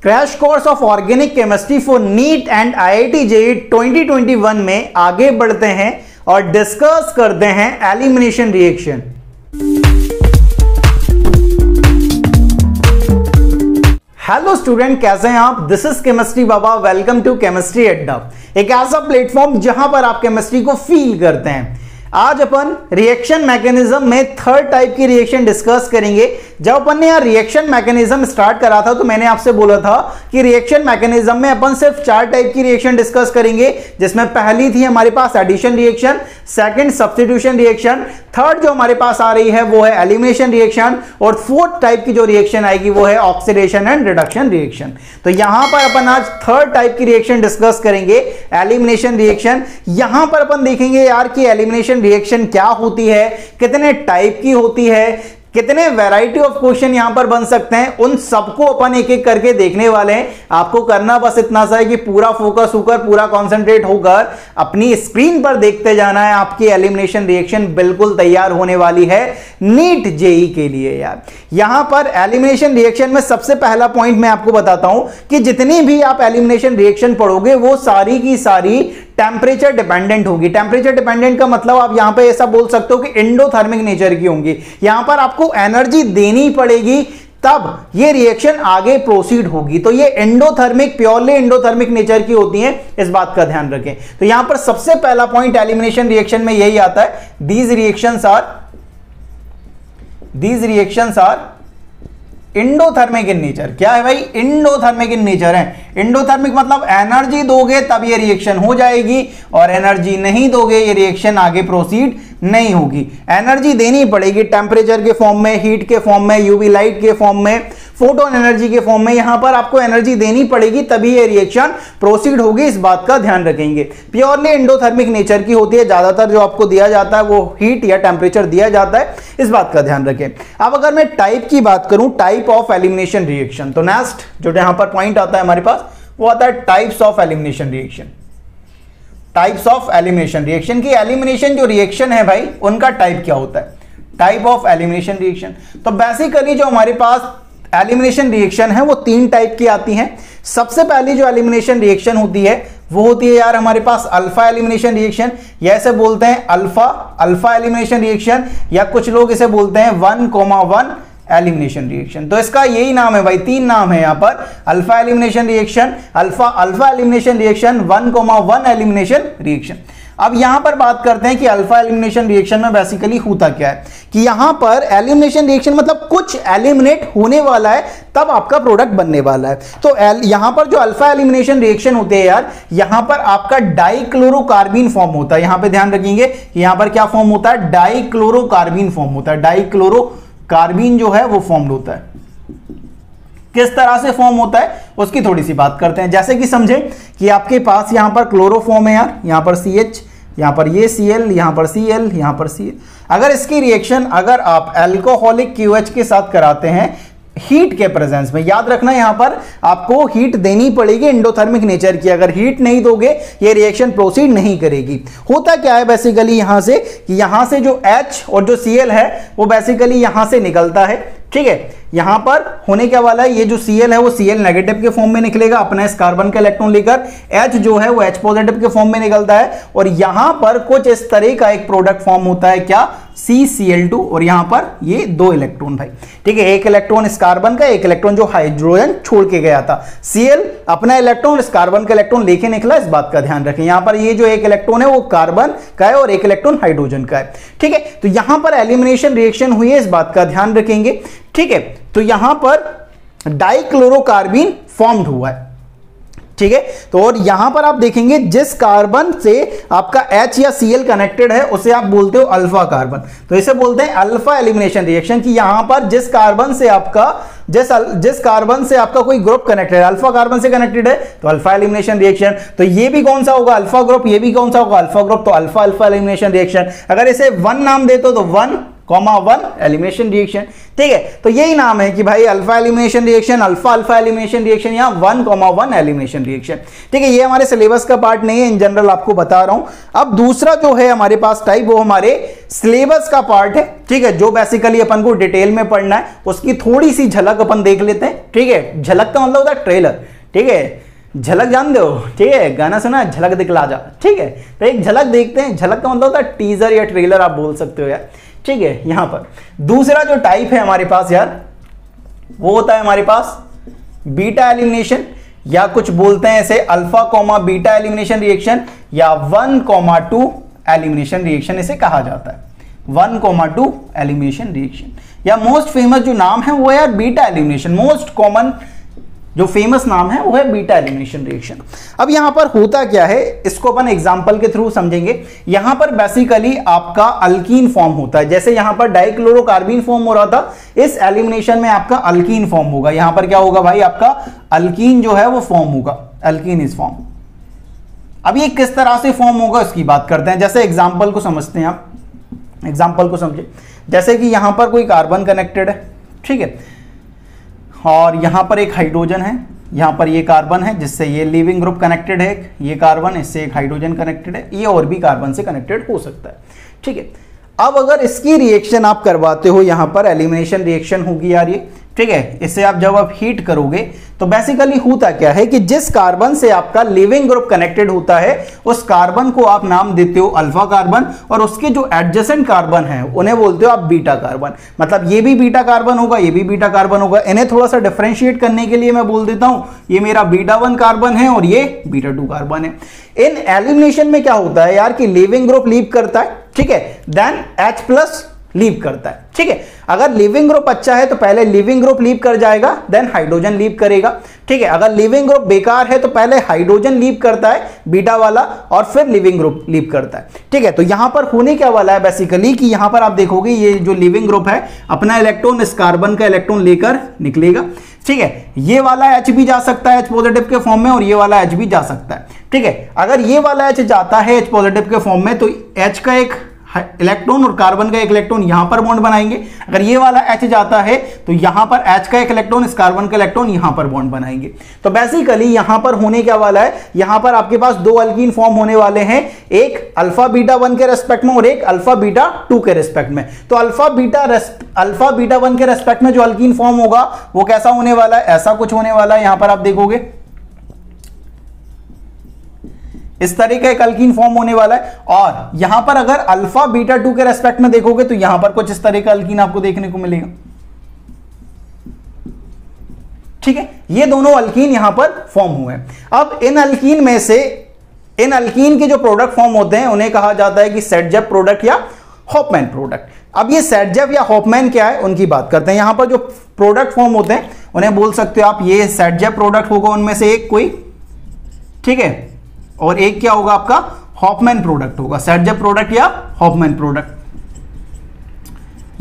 Crash course of organic chemistry for neat and IIT JEE 2021 में आगे बढ़ते हैं और डिस्कस करते हैं एलिमिनेशन रिएक्शन। हेलो स्टूडेंट, कैसे हैं आप? This is chemistry Baba. Welcome to chemistry Adda, एक ऐसा प्लेटफॉर्म जहां पर आप केमिस्ट्री को फील करते हैं। आज अपन रिएक्शन मैकेनिज्म में थर्ड टाइप की रिएक्शन डिस्कस करेंगे। जब अपन ने यार रिएक्शन मैकेनिज्म स्टार्ट करा था तो मैंने आपसे बोला था कि रिएक्शन मैकेनिज्म में अपन सिर्फ 4 टाइप की रिएक्शन डिस्कस करेंगे, जिसमें पहली थी हमारे पास addition reaction, second substitution reaction, third जो हमारे पास आ रही है वो है एलिमिनेशन रिएक्शन, और फोर्थ टाइप की जो रिएक्शन आएगी वो है ऑक्सीडेशन एंड रिडक्शन रिएक्शन। तो यहां पर अपन आज थर्ड टाइप की रिएक्शन डिस्कस करेंगे, एलिमिनेशन रिएक्शन। यहां पर अपन देखेंगे यार कि एलिमिनेशन रिएक्शन क्या होती है, कितने टाइप की होती है, कितने वैरायटी ऑफ क्वेश्चन यहां पर बन सकते हैं, उन सबको अपन एक एक करके देखने वाले हैं। आपको करना बस इतना सा है कि पूरा फोकस होकर, पूरा कंसंट्रेट होकर अपनी स्क्रीन पर देखते जाना है। आपकी एलिमिनेशन रिएक्शन बिल्कुल तैयार होने वाली है नीट जेईई के लिए। यार यहां पर एलिमिनेशन रिएक्शन में सबसे पहला पॉइंट मैं आपको बताता हूं कि जितनी भी आप एलिमिनेशन रिएक्शन पढ़ोगे वो सारी की सारी टेम्परेचर डिपेंडेंट होगी। टेम्परेचर डिपेंडेंट का मतलब आप यहां पे ऐसा बोल सकते हो कि एंडोथर्मिक नेचर की होंगी। यहां पर आपको एनर्जी देनी पड़ेगी तब ये रिएक्शन आगे प्रोसीड होगी। तो ये एंडोथर्मिक, प्योरली एंडोथर्मिक नेचर की होती हैं, इस बात का ध्यान रखें। तो यहां पर सबसे पहला पॉइंट एलिमिनेशन रिएक्शन में यही आता है, these reactions are endothermic in nature. क्या है भाई? इंडोथर्मिक इन नेचर है। इंडोथर्मिक मतलब एनर्जी दोगे तब ये रिएक्शन हो जाएगी, और एनर्जी नहीं दोगे ये रिएक्शन आगे प्रोसीड नहीं होगी। एनर्जी देनी पड़ेगी टेम्परेचर के फॉर्म में, हीट के फॉर्म में, यूवी लाइट के फॉर्म में, फोटोन एनर्जी के फॉर्म में। यहां पर आपको एनर्जी देनी पड़ेगी तभी ये रिएक्शन प्रोसीड होगी, इस बात का ध्यान रखेंगे। प्योरली एंडोथर्मिक नेचर की होती है, ज्यादातर जो आपको दिया जाता है वो हीट या टेम्परेचर दिया जाता है, इस बात का ध्यान रखें। अब अगर मैं टाइप की बात करूं, टाइप ऑफ एलिमिनेशन रिएक्शन, तो नेक्स्ट जो यहां पर पॉइंट आता है हमारे पास वो आता है types of elimination reaction. Types of elimination reaction की एलिमिनेशन जो रिएक्शन है भाई उनका टाइप क्या होता है, टाइप ऑफ एलिमिनेशन रिएक्शन। तो बेसिकली जो हमारे पास एलिमिनेशन रिएक्शन है वो 3 टाइप की आती हैं। सबसे पहली जो एलिमिनेशन रिएक्शन होती है वो होती है यार हमारे पास अल्फा एलिमिनेशन रिएक्शन, या इसे बोलते हैं अल्फा एलिमिनेशन रिएक्शन, या कुछ लोग इसे बोलते हैं 1,1 एलिमिनेशन रिएक्शन। तो इसका यही नाम है भाई, 3 नाम है यहां पर, alpha elimination reaction, alpha elimination reaction, 1,1 elimination reaction. अब यहां पर बात करते हैं कि अल्फा एलिमिनेशन रिएक्शन में बेसिकली होता क्या है, कि यहां पर एलिमिनेशन रिएक्शन मतलब कुछ एलिमिनेट होने वाला है तब आपका प्रोडक्ट बनने वाला है। तो यहां पर जो अल्फा एलिमिनेशन रिएक्शन होते हैं यार, यहां पर आपका डाइक्लोरोकार्बीन फॉर्म होता है। यहां पर ध्यान रखेंगे, यहां पर क्या फॉर्म होता है? डाइक्लोरोकार्बीन फॉर्म होता है। डाइक्लोरोकार्बीन जो है वो फॉर्म होता है। किस तरह से फॉर्म होता है उसकी थोड़ी सी बात करते हैं। जैसे कि समझे कि आपके पास यहां पर क्लोरोफॉर्म है यार, यहां पर CH, यहां पर ये Cl, यहां पर Cl, यहां पर Cl। अगर इसकी रिएक्शन अगर आप अल्कोहलिक QH के साथ कराते हैं हीट के प्रेजेंस में, याद रखना यहां पर आपको हीट देनी पड़ेगी एंडोथर्मिक नेचर की। अगर हीट नहीं दोगे ये रिएक्शन प्रोसीड नहीं करेगी। होता क्या है बेसिकली यहां से कि यहां से जो H और जो Cl है वो बेसिकली यहां से निकलता है, ठीक है। यहां पर होने क्या वाला है, ये जो Cl है वो Cl नेगेटिव के फॉर्म में निकलेगा अपना इस कार्बन का इलेक्ट्रॉन लेकर, H जो है वो H पॉजिटिव के फॉर्म में निकलता है, और यहां पर कुछ इस तरह का एक प्रोडक्ट फॉर्म होता है, क्या? CCl2, और यहां पर ये 2 इलेक्ट्रॉन भाई, ठीक है। एक इलेक्ट्रॉन इस कार्बन का, एक इलेक्ट्रॉन जो हाइड्रोजन छोड़ के गया था। Cl अपना इलेक्ट्रॉन इस कार्बन का इलेक्ट्रॉन लेके निकला, इस बात का ध्यान रखें। यहां पर ये जो एक इलेक्ट्रॉन है वो कार्बन का है और एक इलेक्ट्रॉन हाइड्रोजन का है, ठीक है। तो यहां पर एलिमिनेशन रिएक्शन हुई है, इस बात का ध्यान रखेंगे, ठीक है। तो यहां पर डाइक्लोरोकार्बीन फॉर्म्ड हुआ है, ठीक है। तो और यहां पर आप देखेंगे जिस कार्बन से आपका H या Cl कनेक्टेड है उसे आप बोलते हो अल्फा कार्बन। तो इसे बोलते हैं अल्फा एलिमिनेशन रिएक्शन, कि यहां पर जिस कार्बन से आपका कोई ग्रुप कनेक्टेड है, अल्फा कार्बन से कनेक्टेड है, तो अल्फा एलिमिनेशन रिएक्शन। तो ये भी कौन सा होगा? Alpha group. ये भी कौन सा होगा? Alpha group. तो अल्फा एलिमिनेशन रिएक्शन। अगर इसे 1 नाम देते हो तो 1 1 एलिमिनेशन रिएक्शन। ठीक है, तो यही नाम है कि भाई alpha elimination reaction, alpha alpha elimination reaction या 1,1 एलिमिनेशन रिएक्शन। ठीक है, ये हमारे सिलेबस का पार्ट नहीं है, इन जनरल आपको बता रहा हूं। अब दूसरा जो है हमारे पास टाइप, वो हमारे सिलेबस का पार्ट है। ठीक है, जो बेसिकली अपन को डिटेल में पढ़ना है, उसकी थोड़ी सी झलक अपन देख लेते हैं। ठीक है, झलक का मतलब होता है ट्रेलर। ठीक है, झलक जान दो। ठीक है, गाना सुना है झलक दिखला जा। ठीक है, तो एक झलक देखते हैं। झलक का मतलब होता है टीजर या ट्रेलर आप बोल सकते हो यार। ठीक है, यहां पर दूसरा जो टाइप है हमारे पास यार, वो होता है हमारे पास बीटा एलिमिनेशन, या कुछ बोलते हैं इसे alpha comma beta elimination reaction, या 1,2 एलिमिनेशन रिएक्शन इसे कहा जाता है। 1,2 एलिमिनेशन रिएक्शन, या मोस्ट फेमस जो नाम है वो है यार बीटा एलिमिनेशन। मोस्ट कॉमन जो फेमस नाम है वो है बीटा एलिमिनेशन रिएक्शन। अब यहां पर होता क्या है, इसको अपन एग्जांपल के थ्रू समझेंगे। यहां पर बेसिकली आपका अल्कीन फॉर्म होता है। जैसे यहां पर डाइक्लोरोकार्बीन फॉर्म हो रहा था, इस एलिमिनेशन में आपका अल्कीन फॉर्म होगा। यहां पर क्या होगा भाई, आपका अल्कीन जो है वो फॉर्म होगा, अल्कीन इज फॉर्म। अब ये किस तरह से फॉर्म होगा इसकी बात करते हैं। जैसे एग्जाम्पल को समझते हैं, आप एग्जाम्पल को समझे। जैसे कि यहां पर कोई कार्बन कनेक्टेड है, ठीक है, और यहां पर एक हाइड्रोजन है, यहां पर ये कार्बन है जिससे ये लिविंग ग्रुप कनेक्टेड है, ये कार्बन इससे एक हाइड्रोजन कनेक्टेड है, ये और भी कार्बन से कनेक्टेड हो सकता है। ठीक है, अब अगर इसकी रिएक्शन आप करवाते हो, यहां पर एलिमिनेशन रिएक्शन होगी यार ये। ठीक है, इसे आप जब आप हीट करोगे तो बेसिकली होता क्या है कि जिस कार्बन से आपका लिविंग ग्रुप कनेक्टेड होता है, उस कार्बन को आप नाम देते हो अल्फा कार्बन, और उसके जो एडजेसेंट कार्बन है उन्हें बोलते हो आप बीटा कार्बन। मतलब ये भी बीटा कार्बन होगा, ये भी बीटा कार्बन होगा। इन्हें थोड़ा सा डिफरेंशिएट करने के लिए मैं बोल देता हूं ये मेरा β1 कार्बन है और ये β2 कार्बन है। इन एलिमिनेशन में क्या होता है यार कि लिविंग ग्रुप लीव करता है, ठीक है, देन H+ लीव करता है। ठीक है, अगर लिविंग ग्रुप अच्छा है तो पहले लिविंग ग्रुप लीव कर जाएगा, देन हाइड्रोजन लीव करेगा। ठीक है, अगर लिविंग ग्रुप बेकार है तो पहले हाइड्रोजन लीव करता है बीटा वाला, और फिर लिविंग ग्रुप लीव करता है। ठीक है, तो यहां पर होने क्या वाला है बेसिकली कि यहां पर आप देखोगे ये जो लिविंग ग्रुप है अपना इलेक्ट्रॉन इस कार्बन का इलेक्ट्रॉन लेकर निकलेगा। ठीक है, ये वाला H भी जा सकता है H पॉजिटिव के फॉर्म में, और ये वाला H भी जा सकता है। ठीक है, अगर ये वाला H जाता है H पॉजिटिव के फॉर्म में तो H का एक इलेक्ट्रॉन और कार्बन का एक इलेक्ट्रॉन यहां पर बॉन्ड बनाएंगे। अगर ये वाला H जाता है तो यहां पर H का एक इलेक्ट्रॉन इस कार्बन का इलेक्ट्रॉन यहां पर बॉन्ड बनाएंगे। तो बेसिकली यहां पर होने क्या वाला है, यहां पर आपके पास 2 अल्कीन फॉर्म होने वाले हैं, एक अल्फा β1 के रेस्पेक्ट में और एक अल्फा β2 के रेस्पेक्ट में। तो अल्फा β1 के रेस्पेक्ट में जो अल्कीन फॉर्म होगा वो कैसा होने वाला है, ऐसा कुछ होने वाला है। यहां पर आप देखोगे इस तरह का एक अल्कीन फॉर्म होने वाला है, और यहां पर अगर अल्फा β2 के रेस्पेक्ट में देखोगे तो यहां पर कुछ इस तरह का अल्कीन आपको देखने को मिलेगा। ठीक है, ये दोनों अल्कीन यहां पर फॉर्म हुए। अब इन अल्कीन में से इन अल्कीन के जो प्रोडक्ट फॉर्म होते हैं उन्हें कहा जाता है कि सेटजेफ प्रोडक्ट या हॉफमैन प्रोडक्ट। अब ये सेटजेफ या हॉफमैन क्या है उनकी बात करते हैं। यहां पर जो प्रोडक्ट फॉर्म होते हैं उन्हें बोल सकते हो आप, ये सेटजेफ प्रोडक्ट होगा उनमें से एक कोई, ठीक है, और एक क्या होगा आपका हॉफमैन प्रोडक्ट होगा, सेटजेफ प्रोडक्ट या हॉफमैन प्रोडक्ट,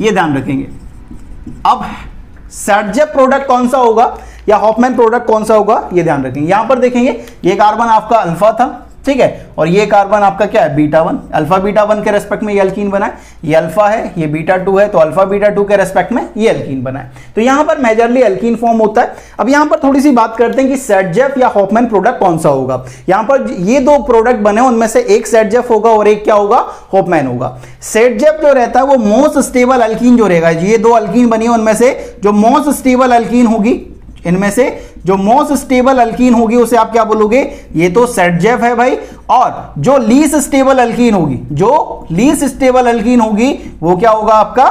ये ध्यान रखेंगे। अब सेटजेफ प्रोडक्ट कौन सा होगा या हॉफमैन प्रोडक्ट कौन सा होगा ये ध्यान रखेंगे। यहां पर देखेंगे ये कार्बन आपका अल्फा था, ठीक है, और ये कार्बन आपका क्या है β1। अल्फा β1 के रेस्पेक्ट में ये अल्कीन बना है, ये अल्फा है, ये β2 है, तो अल्फा β2 के रेस्पेक्ट में ये अल्कीन बना है। तो यहां पर मेजरली अल्कीन फॉर्म होता है। अब यहां पर थोड़ी सी बात करते हैं कि सेटजेफ या हॉफमैन प्रोडक्ट कौन सा होगा। यहां पर ये 2 प्रोडक्ट बने उनमें से एक सेटजेफ होगा और एक क्या होगा, हॉफमैन होगा। सेटजेफ जो रहता है वो मोस्ट स्टेबल अल्कीन जो रहेगा, ये 2 अल्कीन बनी है उनमें से जो मोस्ट स्टेबल अल्कीन होगी, इनमें से जो मोस्ट स्टेबल अल्कीन होगी उसे आप क्या बोलोगे, ये तो सेटजेफ है भाई। और जो लीस्ट स्टेबल अल्कीन होगी, जो लीस्ट स्टेबल अल्कीन होगी वो क्या होगा आपका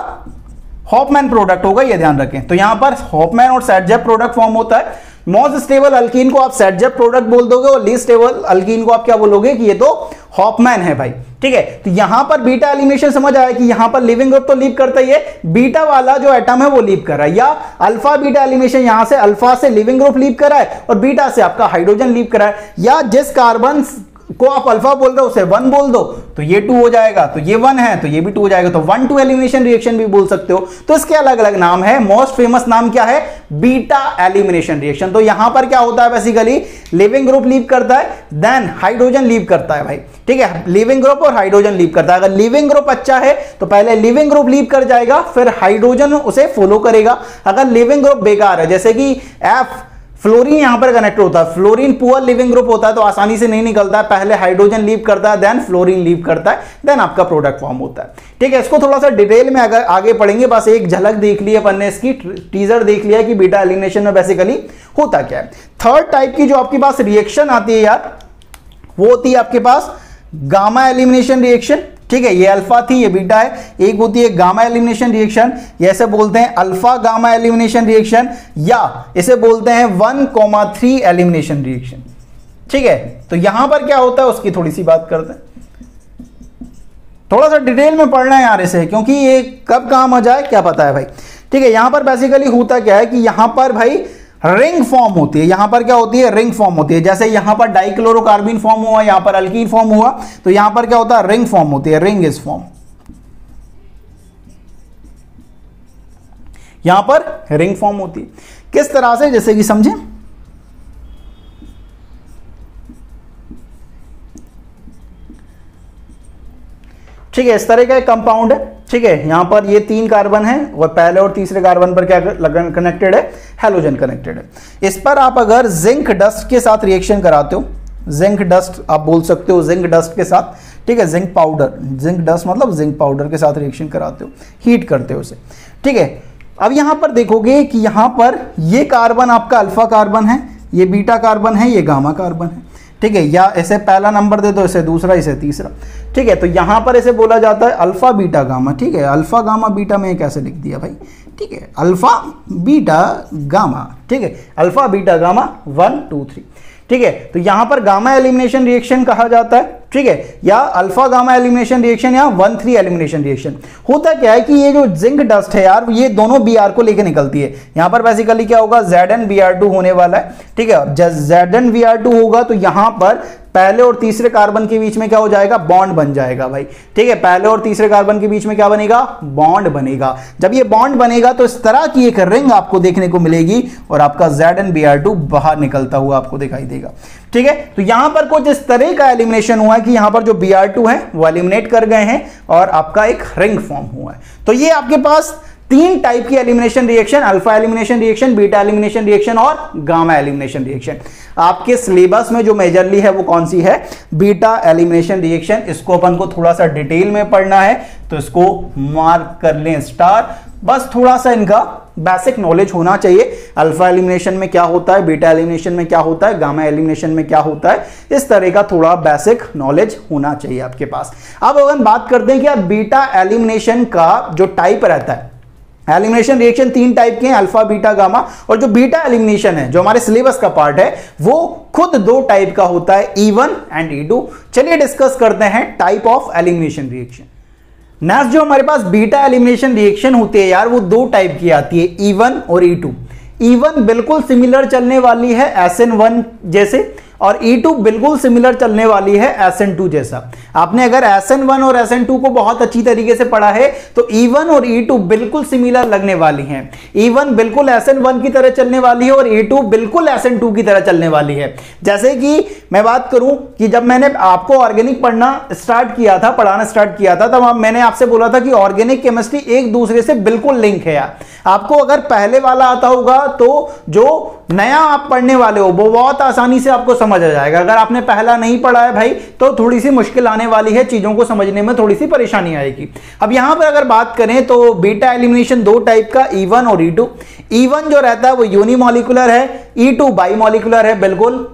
हॉफमैन प्रोडक्ट होगा, ये ध्यान रखें। तो यहां पर हॉफमैन और सेटजेफ प्रोडक्ट फॉर्म होता है। मोस्ट स्टेबल अल्कीन को आप सेटजेफ प्रोडक्ट बोल दोगे और लीस्ट स्टेबल अल्कीन को आप क्या बोलोगे कि ये तो हॉफमैन है भाई। ठीक है, तो यहां पर बीटा एलिमिनेशन समझ आया कि यहां पर लिविंग ग्रुप तो लीव करता ही है, बीटा वाला जो एटम है वो लीव कर रहा है, या अल्फा बीटा एलिमिनेशन यहां से अल्फा से लिविंग ग्रुप लीव कर रहा है और बीटा से आपका हाइड्रोजन लीव कर रहा है, या जिस कार्बन को आप अल्फा बोल रहे हो उसे 1 बोल दो तो ये 2 हो जाएगा, तो ये 1 है तो ये भी 2 हो जाएगा, तो 1-2 एलिमिनेशन रिएक्शन भी बोल सकते हो। तो इसके अलग अलग नाम है। मोस्ट फेमस नाम क्या है? Beta elimination reaction. तो यहां पर क्या होता है, बेसिकली लिविंग ग्रुप लीव करता है, देन हाइड्रोजन लीव करता है भाई, ठीक है, लिविंग ग्रुप और हाइड्रोजन लीव करता है। अगर लिविंग ग्रुप अच्छा है तो पहले लिविंग ग्रुप लीव कर जाएगा, फिर हाइड्रोजन उसे फॉलो करेगा। अगर लिविंग ग्रुप बेकार है, जैसे कि एफ फ्लोरीन यहां पर कनेक्ट होता है, फ्लोरीन पुअर लिविंग ग्रुप होता है तो आसानी से नहीं निकलता है, पहले हाइड्रोजन लीव करता है, देन फ्लोरीन लीव करता है, देन आपका प्रोडक्ट फॉर्म होता है। ठीक है, इसको थोड़ा सा डिटेल में अगर आगे पढ़ेंगे, बस एक झलक देख ली अपन ने, इसकी टीजर देख लिया कि बीटा एलिमिनेशन में बेसिकली होता क्या है। थर्ड टाइप की जो आपके पास रिएक्शन आती है यार, वो होती है आपके पास गामा एलिमिनेशन रिएक्शन। ठीक है, ये अल्फा थी, ये बीटा है। एक होती है गामा एलिमिनेशन रिएक्शन, ये ऐसे बोलते हैं अल्फा गामा एलिमिनेशन रिएक्शन, या इसे बोलते हैं 1,3 एलिमिनेशन रिएक्शन। ठीक है, तो यहां पर क्या होता है उसकी थोड़ी सी बात करते हैं, थोड़ा सा डिटेल में पढ़ना है यार इसे, क्योंकि ये कब काम आ जाए क्या पता है भाई। ठीक है, यहां पर बेसिकली होता क्या है कि यहां पर भाई रिंग फॉर्म होती है, यहां पर क्या होती है, रिंग फॉर्म होती है। जैसे यहां पर डाइक्लोरोकार्बन फॉर्म हुआ, यहां पर अल्कीन फॉर्म हुआ, तो यहां पर क्या होता है, रिंग फॉर्म होती है, रिंग इज फॉर्म। यहां पर रिंग फॉर्म होती है किस तरह से, जैसे कि समझें, ठीक है, इस तरह का एक कंपाउंड है। ठीक है, यहां पर ये 3 कार्बन है और पहले और तीसरे कार्बन पर क्या कनेक्टेड है, हैलोजन कनेक्टेड है। इस पर आप अगर जिंक डस्ट के साथ रिएक्शन कराते हो, जिंक डस्ट आप बोल सकते हो, जिंक डस्ट के साथ, ठीक है, जिंक पाउडर, जिंक डस्ट मतलब जिंक पाउडर के साथ रिएक्शन कराते हो, हीट करते हो उसे। ठीक है, अब यहां पर देखोगे कि यहां पर ये कार्बन आपका अल्फा कार्बन है, ये बीटा कार्बन है, ये गामा कार्बन है। ठीक है, या इसे पहला नंबर दे दो, इसे दूसरा, इसे तीसरा। ठीक है, तो यहां पर इसे बोला जाता है अल्फा बीटा गामा। ठीक है, अल्फा गामा बीटा में कैसे लिख दिया भाई, ठीक है, अल्फा बीटा गामा। ठीक है, अल्फा बीटा गामा 1 2 3। ठीक है, तो यहां पर गामा एलिमिनेशन रिएक्शन कहा जाता है। ठीक है, या अल्फा गामा एलिमिनेशन रिएक्शन या 1,3 एलिमिनेशन रिएक्शन। होता क्या है कि ये जो जिंक डस्ट है यार, ये दोनों Br को लेके निकलती है। यहां पर बेसिकली क्या होगा, ZnBr2 होने वाला है। ठीक है, ZnBr2 होगा तो यहां पर पहले और तीसरे कार्बन के बीच में क्या हो जाएगा, बॉन्ड बन जाएगा भाई। ठीक है, पहले और तीसरे कार्बन के बीच में क्या बनेगा, बॉन्ड बनेगा। जब ये बॉन्ड बनेगा तो इस तरह की एक रिंग आपको देखने को मिलेगी और आपका ZnBr2 बाहर निकलता हुआ आपको दिखाई देगा। ठीक है, तो यहां पर कुछ इस तरह का एलिमिनेशन हुआ है कि यहां पर जो Br2 है वो एलिमिनेट कर गए हैं और आपका एक रिंग फॉर्म हुआ है। तो ये आपके पास 3 टाइप की elimination reaction, alpha elimination reaction, beta elimination reaction और गामा एलिमिनेशन रिएक्शन। आपके सिलेबस में जो मेजरली है वो कौन सी है, बीटा एलिमिनेशन रिएक्शन। इसको अपन को थोड़ा सा डिटेल में पढ़ना है तो इसको मार्क कर लें स्टार। बस थोड़ा सा इनका बेसिक नॉलेज होना चाहिए, अल्फा एलिमिनेशन में क्या होता है, बीटा एलिमिनेशन में क्या होता है, गामा एलिमिनेशन में क्या होता है, इस तरह का थोड़ा बेसिक नॉलेज होना चाहिए आपके पास। अब अगर बात करते हैं कि यार बीटा एलिमिनेशन का जो टाइप रहता है, एलिमिनेशन रिएक्शन 3 टाइप के हैं, अल्फा बीटा गामा, और जो बीटा एलिमिनेशन है जो हमारे सिलेबस का पार्ट है वो खुद 2 टाइप का होता है, E1 एंड E2। चलिए डिस्कस करते हैं type of elimination reaction. Next जो हमारे पास बीटा एलिमिनेशन रिएक्शन होती है यार, वो 2 टाइप की आती है, E1 और E2। E1 बिल्कुल सिमिलर चलने वाली है SN1 जैसे, और E2 बिल्कुल सिमिलर चलने वाली है SN2 जैसा। आपने अगर SN1 और SN2 को बहुत अच्छी तरीके से पढ़ा है तो E1 और E2 बिल्कुल सिमिलर लगने वाली हैं। E1 बिल्कुल SN1 की तरह चलने वाली है और E2 बिल्कुल SN2 की तरह चलने वाली है। जैसे कि मैं बात करूं कि जब मैंने आपको ऑर्गेनिक पढ़ना स्टार्ट किया था, पढ़ाना स्टार्ट किया था, तब मैंने आपसे बोला था कि ऑर्गेनिक केमिस्ट्री एक दूसरे से बिल्कुल लिंक है यार। आपको अगर पहले वाला आता होगा तो जो नया आप पढ़ने वाले हो वो बहुत आसानी से आपको समझ आ जाएगा। अगर आपने पहला नहीं पढ़ा है भाई तो थोड़ी सी मुश्किल आने वाली है, चीजों को समझने में थोड़ी सी परेशानी आएगी। अब यहां पर अगर बात करें तो बीटा एलिमिनेशन 2 टाइप का, E1 और E2। E1 जो रहता है वो यूनिमॉलिक्यूलर है, E2 बाइमॉलिक्यूलर है, बिल्कुल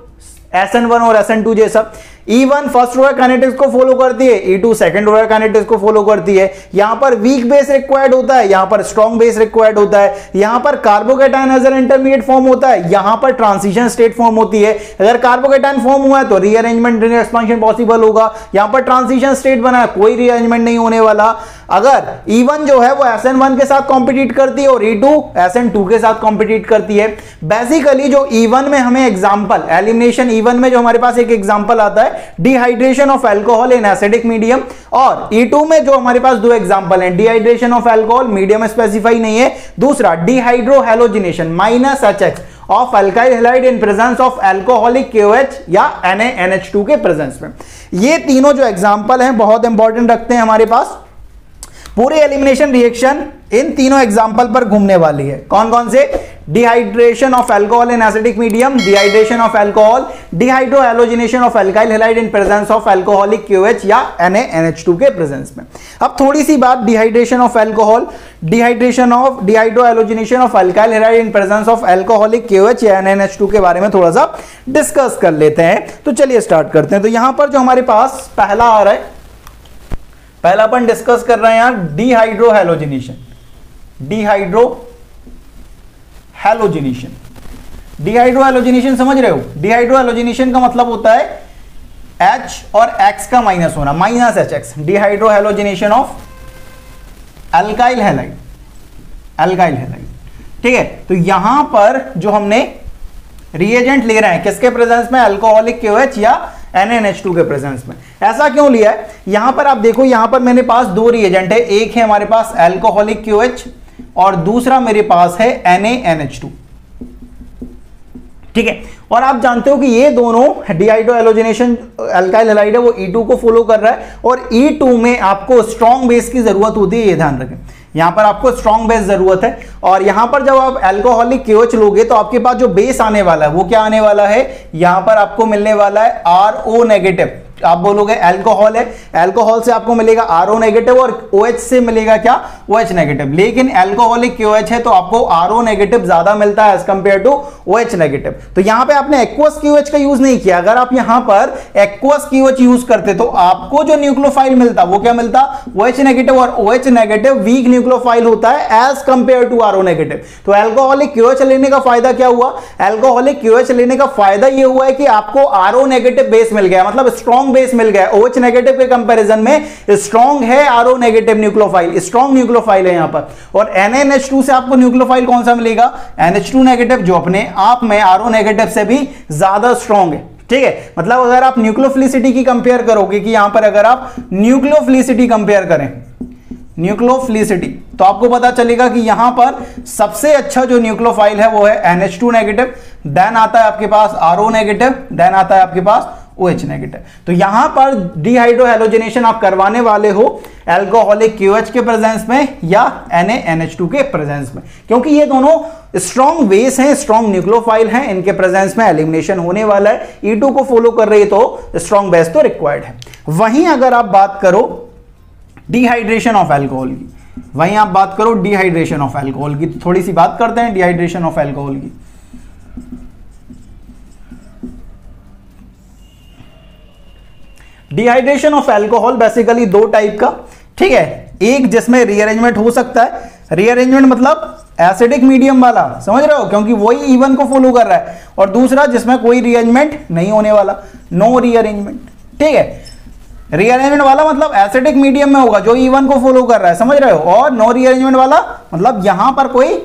SN1 और SN2 जैसा। E1 फर्स्ट ऑर्डर काइनेटिक्स को फॉलो करती है, E2 सेकंड ऑर्डर काइनेटिक्स को फॉलो करती है। यहां पर वीक बेस रिक्वायर्ड होता है, यहां पर स्ट्रॉन्ग बेस रिक्वायर्ड होता है। यहां पर carbocation as an intermediate form होता है, यहां पर ट्रांजिशन स्टेट फॉर्म होती है। अगर कार्बोकेटायन फॉर्म हुआ है तो रीअरेंजमेंट एक्सपांशन पॉसिबल होगा, यहां पर ट्रांजिशन स्टेट बना है, कोई रीअरेंजमेंट नहीं होने वाला। अगर E1 जो है वो SN1 के साथ कॉम्पिटिट करती है और E2 SN2 के साथ कॉम्पिटिट करती है। बेसिकली जो E1 में हमें एग्जांपल, एलिमिनेशन E1 में जो हमारे पास एक एग्जांपल आता है है dehydration of alcohol in acidic medium, और E2 में जो हमारे पास दो एग्जांपल हैं, dehydration of alcohol, medium specify नहीं है, दूसरा डिहाइड्रोहैलोजिनेशन -HX of alkyl halide in presence of alcoholic KOH या NaNH2 के प्रेजेंस में। ये तीनों जो एग्जांपल हैं बहुत इंपॉर्टेंट रखते हैं हमारे पास। पूरी एलिमिनेशन रिएक्शन इन तीनों एग्जांपल पर घूमने वाली है। कौन कौन से? Dehydration of alcohol in acidic medium, dehydration of alcohol, dehydrohalogenation of alkyl halide in presence of alcoholic KOH या NaNH2 के प्रेजेंस में। अब थोड़ी सी बात dehydration of alcohol, dehydration of dehydrohalogenation of alkyl halide in presence of alcoholic KOH या NaNH2 के बारे में थोड़ा सा डिस्कस कर लेते हैं। तो चलिए स्टार्ट करते हैं। तो यहां पर जो हमारे पास पहला आ रहा है, पहला अपन डिस्कस कर रहे हैं यार डिहाइड्रोहैलोजिनेशन। डिहाइड्रोहैलोजिनेशन समझ रहे हो? डिहाइड्रोहैलोजिनेशन का मतलब होता है H और X का माइनस होना, -HX, dehydrohalogenation of alkyl halide, alkyl halide. ठीक है, तो यहां पर जो हमने रिएजेंट ले रहे हैं किसके प्रेजेंस में? अल्कोहलिक KOH या NaNH2 के प्रेजेंस में। ऐसा क्यों लिया है? यहां पर आप देखो, यहां पर मेरे पास दो रिएजेंट है, एक है हमारे पास अल्कोहलिक KOH और दूसरा मेरे पास है NaNH2। ठीक है, और आप जानते हो कि ये दोनों डिहाइड्रोहैलोजिनेशन अल्काइल हैलाइड है वो E2 को फॉलो कर रहा है, और E2 में आपको स्ट्रॉन्ग बेस की जरूरत होती है, ये ध्यान रखें। यहां पर आपको स्ट्रॉन्ग बेस जरूरत है, और यहां पर जब आप अल्कोहलिक KOH लोगे तो आपके पास जो बेस आने वाला है वो क्या आने वाला है? यहां पर आपको मिलने वाला है RO नेगेटिव। आप बोलोगे अल्कोहल है, अल्कोहल से आपको मिलेगा RO नेगेटिव और OH से मिलेगा क्या? OH negative. लेकिन अल्कोहलिक KOH है तो आपको RO नेगेटिव ज्यादा मिलता है as compare to OH negative. तो यहां पे आपने एक्वस KOH का यूज नहीं किया। अगर आप यहां पर एक्वस KOH यूज करते तो आपको जो न्यूक्लियोफाइल मिलता वो क्या मिलता? OH नेगेटिव, और OH नेगेटिव वीक न्यूक्लियोफाइल होता है as compare to RO negative. तो अल्कोहलिक KOH लेने का फायदा क्या हुआ? अल्कोहलिक KOH लेने का फायदा ये हुआ है कि आपको RO नेगेटिव बेस मिल गया, मतलब स्ट्रॉन्ग बेस मिल गया। OH नेगेटिव के कंपैरिजन में स्ट्रॉन्ग है RO negative nucleophile, strong nucleophile है यहां पर। और NaNH2 से आपको न्यूक्लियोफाइल कौन सा मिलेगा? NH2 नेगेटिव, जो अपने आप में RO नेगेटिव से भी ज्यादा स्ट्रॉन्ग है। ठीक है, मतलब अगर आप न्यूक्लियोफिलिसिटी की कंपेयर करोगे, कि यहां पर अगर आप न्यूक्लियोफिलिसिटी कंपेयर करें, न्यूक्लियोफिलिसिटी, तो आपको पता चलेगा कि यहां पर सबसे अच्छा जो न्यूक्लियोफाइल है वो है NH2 नेगेटिव, देन आता है आपके पास RO नेगेटिव, देन आता है आपके पास OH नेगेटिव। तो यहां पर डिहाइड्रोहैलोजिनेशन आप करवाने वाले हो अल्कोहलिक KOH के प्रेजेंस में या NaNH2 के प्रेजेंस में, क्योंकि ये दोनों स्ट्रॉन्ग बेस हैं, स्ट्रॉन्ग न्यूक्लियोफाइल हैं, इनके प्रेजेंस में एलिमिनेशन होने वाला है। E2 को फॉलो कर रही है तो स्ट्रॉन्ग बेस तो रिक्वायर्ड है। वहीं अगर आप बात करो डिहाइड्रेशन ऑफ अल्कोहल की, वहीं आप बात करो डिहाइड्रेशन ऑफ अल्कोहल की, तो थोड़ी सी बात करते हैं डिहाइड्रेशन ऑफ अल्कोहल की। डिहाइड्रेशन ऑफ अल्कोहल बेसिकली दो टाइप का, ठीक है, एक जिसमें रीअरेंजमेंट हो सकता है, रीअरेंजमेंट मतलब एसिडिक मीडियम वाला, समझ रहे हो, क्योंकि वही E1 को फॉलो कर रहा है, और दूसरा जिसमें कोई रीअरेंजमेंट नहीं होने वाला, नो रीअरेंजमेंट। ठीक है, रीअरेंजमेंट वाला मतलब एसिडिक मीडियम में होगा जो E1 को फॉलो कर रहा है, समझ रहे हो, और नो रीअरेंजमेंट वाला मतलब यहां पर कोई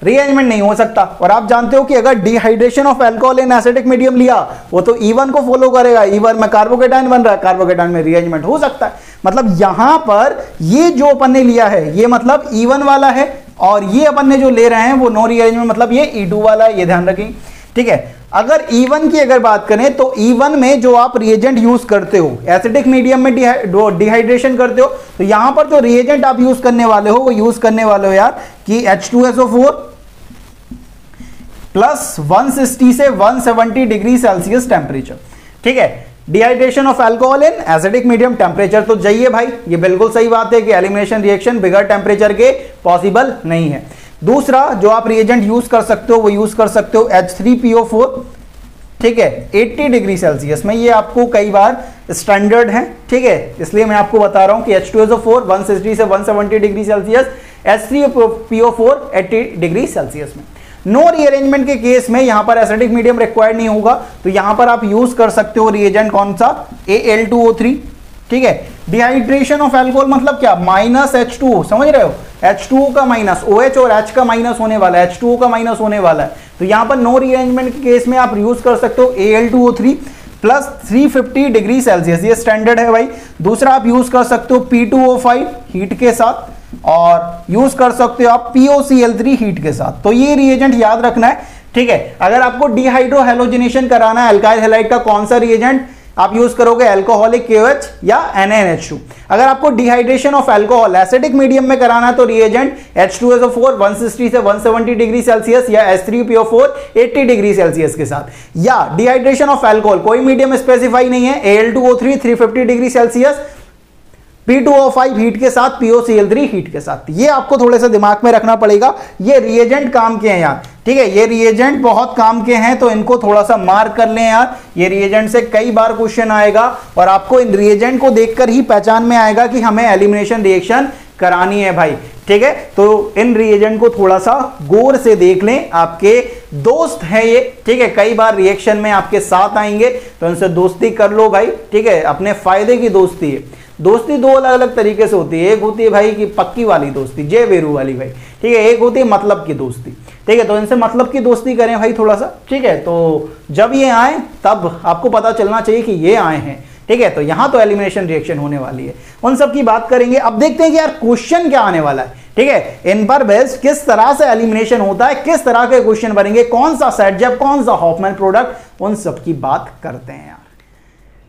रीअरेंजमेंट नहीं हो सकता। और आप जानते हो कि अगर dehydration of alcohol in acidic medium लिया वो तो E1 को फॉलो करेगा, E1 में कार्बोकेटाइन बन रहा है, कार्बोकेटाइन में रीअरेंजमेंट हो सकता है। मतलब यहां पर ये जो अपन ने लिया है ये मतलब E1 वाला है, और ये अपन ने जो ले रहे हैं वो नो रीअरेंजमेंट मतलब ये E2 वाला है, ये ध्यान रखें। ठीक है, अगर E1 की अगर बात करें तो E1 में जो आप रिएजेंट यूज करते हो, एसिडिक मीडियम में डिहाइड्रेशन करते हो, तो यहां पर जो रिएजेंट आप यूज करने वाले हो वो यूज करने वाले हो यार कि H2SO4 प्लस 160 से 170 डिग्री सेल्सियस टेम्परेचर। ठीक है, dehydration of alcohol in acidic medium, temperature तो चाहिए भाई, ये बिल्कुल सही बात है कि एलिमिनेशन रिएक्शन बिगर टेम्परेचर के पॉसिबल नहीं है। दूसरा जो आप रिएजेंट यूज कर सकते हो वो यूज कर सकते हो H3PO4, ठीक है, 80 डिग्री सेल्सियस में, ये आपको कई बार स्टैंडर्ड है, ठीक है, इसलिए मैं आपको बता रहा हूं कि H2SO4 160 से 170 degree Celsius, H3PO4 80 degree Celsius में। नो रीअरेंजमेंट के केस में यहां पर एसिडिक मीडियम रिक्वायर्ड नहीं होगा, तो यहां पर आप यूज कर सकते हो रिएजेंट कौन सा? Al2O3। ठीक है, डिहाइड्रेशन ऑफ अल्कोहल मतलब क्या? -H2O, समझ रहे हो, H2O का माइनस, OH और H का माइनस होने वाला है, H2O का माइनस होने वाला है, तो यहां पर नो रीअरेंजमेंट के केस में आप यूज कर सकते हो Al2O3 प्लस 350 डिग्री सेल्सियस, ये स्टैंडर्ड है भाई। दूसरा आप यूज कर सकते हो P2O5 हीट के साथ, और यूज कर सकते हो आप POCl3 हीट के साथ। तो ये रिएजेंट याद रखना है, ठीक है। अगर आपको डिहाइड्रो हैलोजिनेशन कराना है अल्काइल हैलाइड का, कौन सा रिएजेंट आप यूज करोगे? अल्कोहलिक KOH या NaNH2। अगर आपको dehydration of alcohol acidic medium में कराना है तो रिएजेंट H2SO4 160 से 170 डिग्री सेल्सियस या H3PO4 80 डिग्री सेल्सियस के साथ, या डिहाइड्रेशन ऑफ अल्कोहल कोई मीडियम स्पेसिफाई नहीं है, Al2O3 350 degree Celsius, P2O5 heat के साथ, POCl3 हीट के साथ। ये आपको थोड़े से दिमाग में रखना पड़ेगा, ये रिएजेंट काम के हैं यार, ठीक है। ये रिएजेंट बहुत काम के हैं, तो इनको थोड़ा सा मार्क कर लें यार। ये रिएजेंट से कई बार क्वेश्चन आएगा और आपको इन रिएजेंट को देखकर ही पहचान में आएगा कि हमें एलिमिनेशन रिएक्शन करानी है भाई, ठीक है। तो इन रिएजेंट को थोड़ा सा गौर से देख लें, आपके दोस्त है ये, ठीक है। कई बार रिएक्शन में आपके साथ आएंगे तो इनसे दोस्ती कर लो भाई, ठीक है। अपने फायदे की दोस्ती है। दोस्ती दो अलग अलग तरीके से होती है, एक होती है भाई की पक्की वाली दोस्ती, जय वीरू वाली भाई, ठीक है। एक होती है मतलब की दोस्ती, ठीक है। तो इनसे मतलब की दोस्ती करें भाई थोड़ा सा, ठीक है। तो जब ये आए तब आपको पता चलना चाहिए कि ये आए हैं, ठीक है। तो यहां तो एलिमिनेशन रिएक्शन होने वाली है, उन सब की बात करेंगे। अब देखते हैं कि यार क्वेश्चन क्या आने वाला है, ठीक है। इन पर बेस्ड किस तरह से एलिमिनेशन होता है, किस तरह के क्वेश्चन बनेंगे, कौन सा सेटजेप, कौन सा हॉफमैन प्रोडक्ट, उन सब की बात करते हैं यार।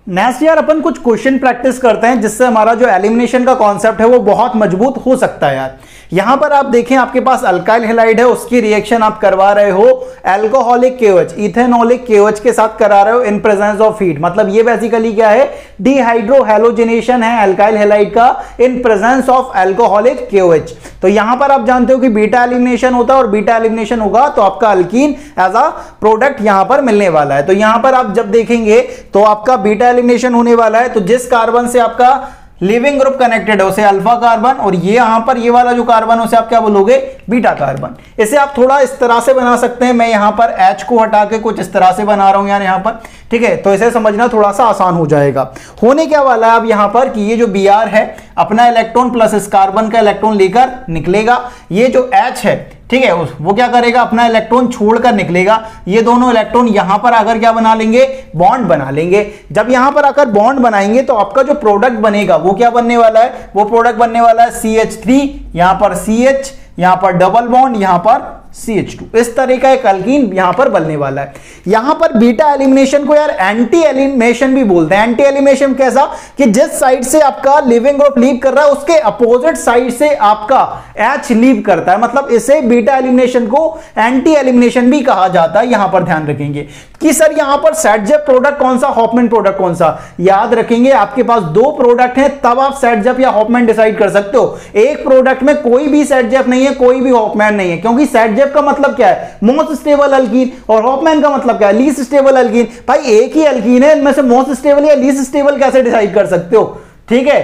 नेक्स्ट यार अपन कुछ क्वेश्चन प्रैक्टिस करते हैं जिससे हमारा जो एलिमिनेशन का कॉन्सेप्ट है वो बहुत मजबूत हो सकता है यार। यहां पर आप देखें, आपके पास अल्काइल हैलाइड है, उसकी रिएक्शन आप करवा रहे हो अल्कोहलिक KOH, इथेनॉलिक KOH के साथ करा रहे हो इन प्रेजेंस ऑफ हीट। मतलब ये बेसिकली क्या है? डिहाइड्रो हैलोजिनेशन है अल्काइल हैलाइड का इन प्रेजेंस ऑफ अल्कोहलिक KOH। तो यहां पर आप जानते हो कि बीटा एलिमिनेशन होता है, और बीटा एलिमिनेशन होगा तो आपका अल्कीन एज अ प्रोडक्ट यहां पर मिलने वाला है। तो यहां पर आप जब देखेंगे तो आपका बीटा एलिमिनेशन होने वाला है, तो जिस कार्बन से आपका लिविंग ग्रुप कनेक्टेड है उसे अल्फा कार्बन, और ये यहां पर ये वाला जो कार्बन उसे आप क्या बोलोगे? Beta carbon. इसे आप थोड़ा इस तरह से बना सकते हैं, मैं यहां पर H को हटा के कुछ इस तरह से बना रहा हूं यार यहां पर, ठीक है। तो इसे समझना थोड़ा सा आसान हो जाएगा। होने क्या वाला है अब यहां पर कि ये जो Br है अपना इलेक्ट्रॉन प्लस इस कार्बन का इलेक्ट्रॉन लेकर निकलेगा, ये जो H है, ठीक है, वो क्या करेगा? अपना इलेक्ट्रॉन छोड़कर निकलेगा। ये दोनों इलेक्ट्रॉन यहां पर आकर क्या बना लेंगे? बॉन्ड बना लेंगे। जब यहां पर आकर बॉन्ड बनाएंगे तो आपका जो प्रोडक्ट बनेगा वो क्या बनने वाला है? वो प्रोडक्ट बनने वाला है CH3, यहां पर CH, यहां पर डबल बॉन्ड, यहां पर CH2। इस तरह का एक अल्कीन यहां पर बनने वाला है। यहां पर बीटा एलिमिनेशन को यार एंटी एलिमिनेशन भी बोलते हैं। एंटी एलिमिनेशन कैसा? कि जिस साइड से आपका लिविंग ग्रुप लीव कर रहा है उसके अपोजिट साइड से आपका H लीव करता है, मतलब इसे बीटा एलिमिनेशन को एंटी एलिमिनेशन भी कहा जाता है। यहां पर ध्यान रखेंगे कि सर यहां पर सेटजेप प्रोडक्ट कौन सा, हॉफमैन प्रोडक्ट कौन सा। याद रखेंगे आपके पास दो प्रोडक्ट हैं तब आप सेटजेप या हॉफमैन डिसाइड कर सकते हो। एक प्रोडक्ट में कोई भी सेटजेप नहीं है, कोई भी हॉफमैन नहीं है, क्योंकि सेटजेप का मतलब क्या है? मोस्ट स्टेबल अल्कीन, और हॉफमैन का मतलब क्या है? Least stable alkyne. भाई एक ही अल्कीन है, इनमें से मोस्ट स्टेबल या लीस्ट स्टेबल कैसे डिसाइड कर सकते हो? ठीक है,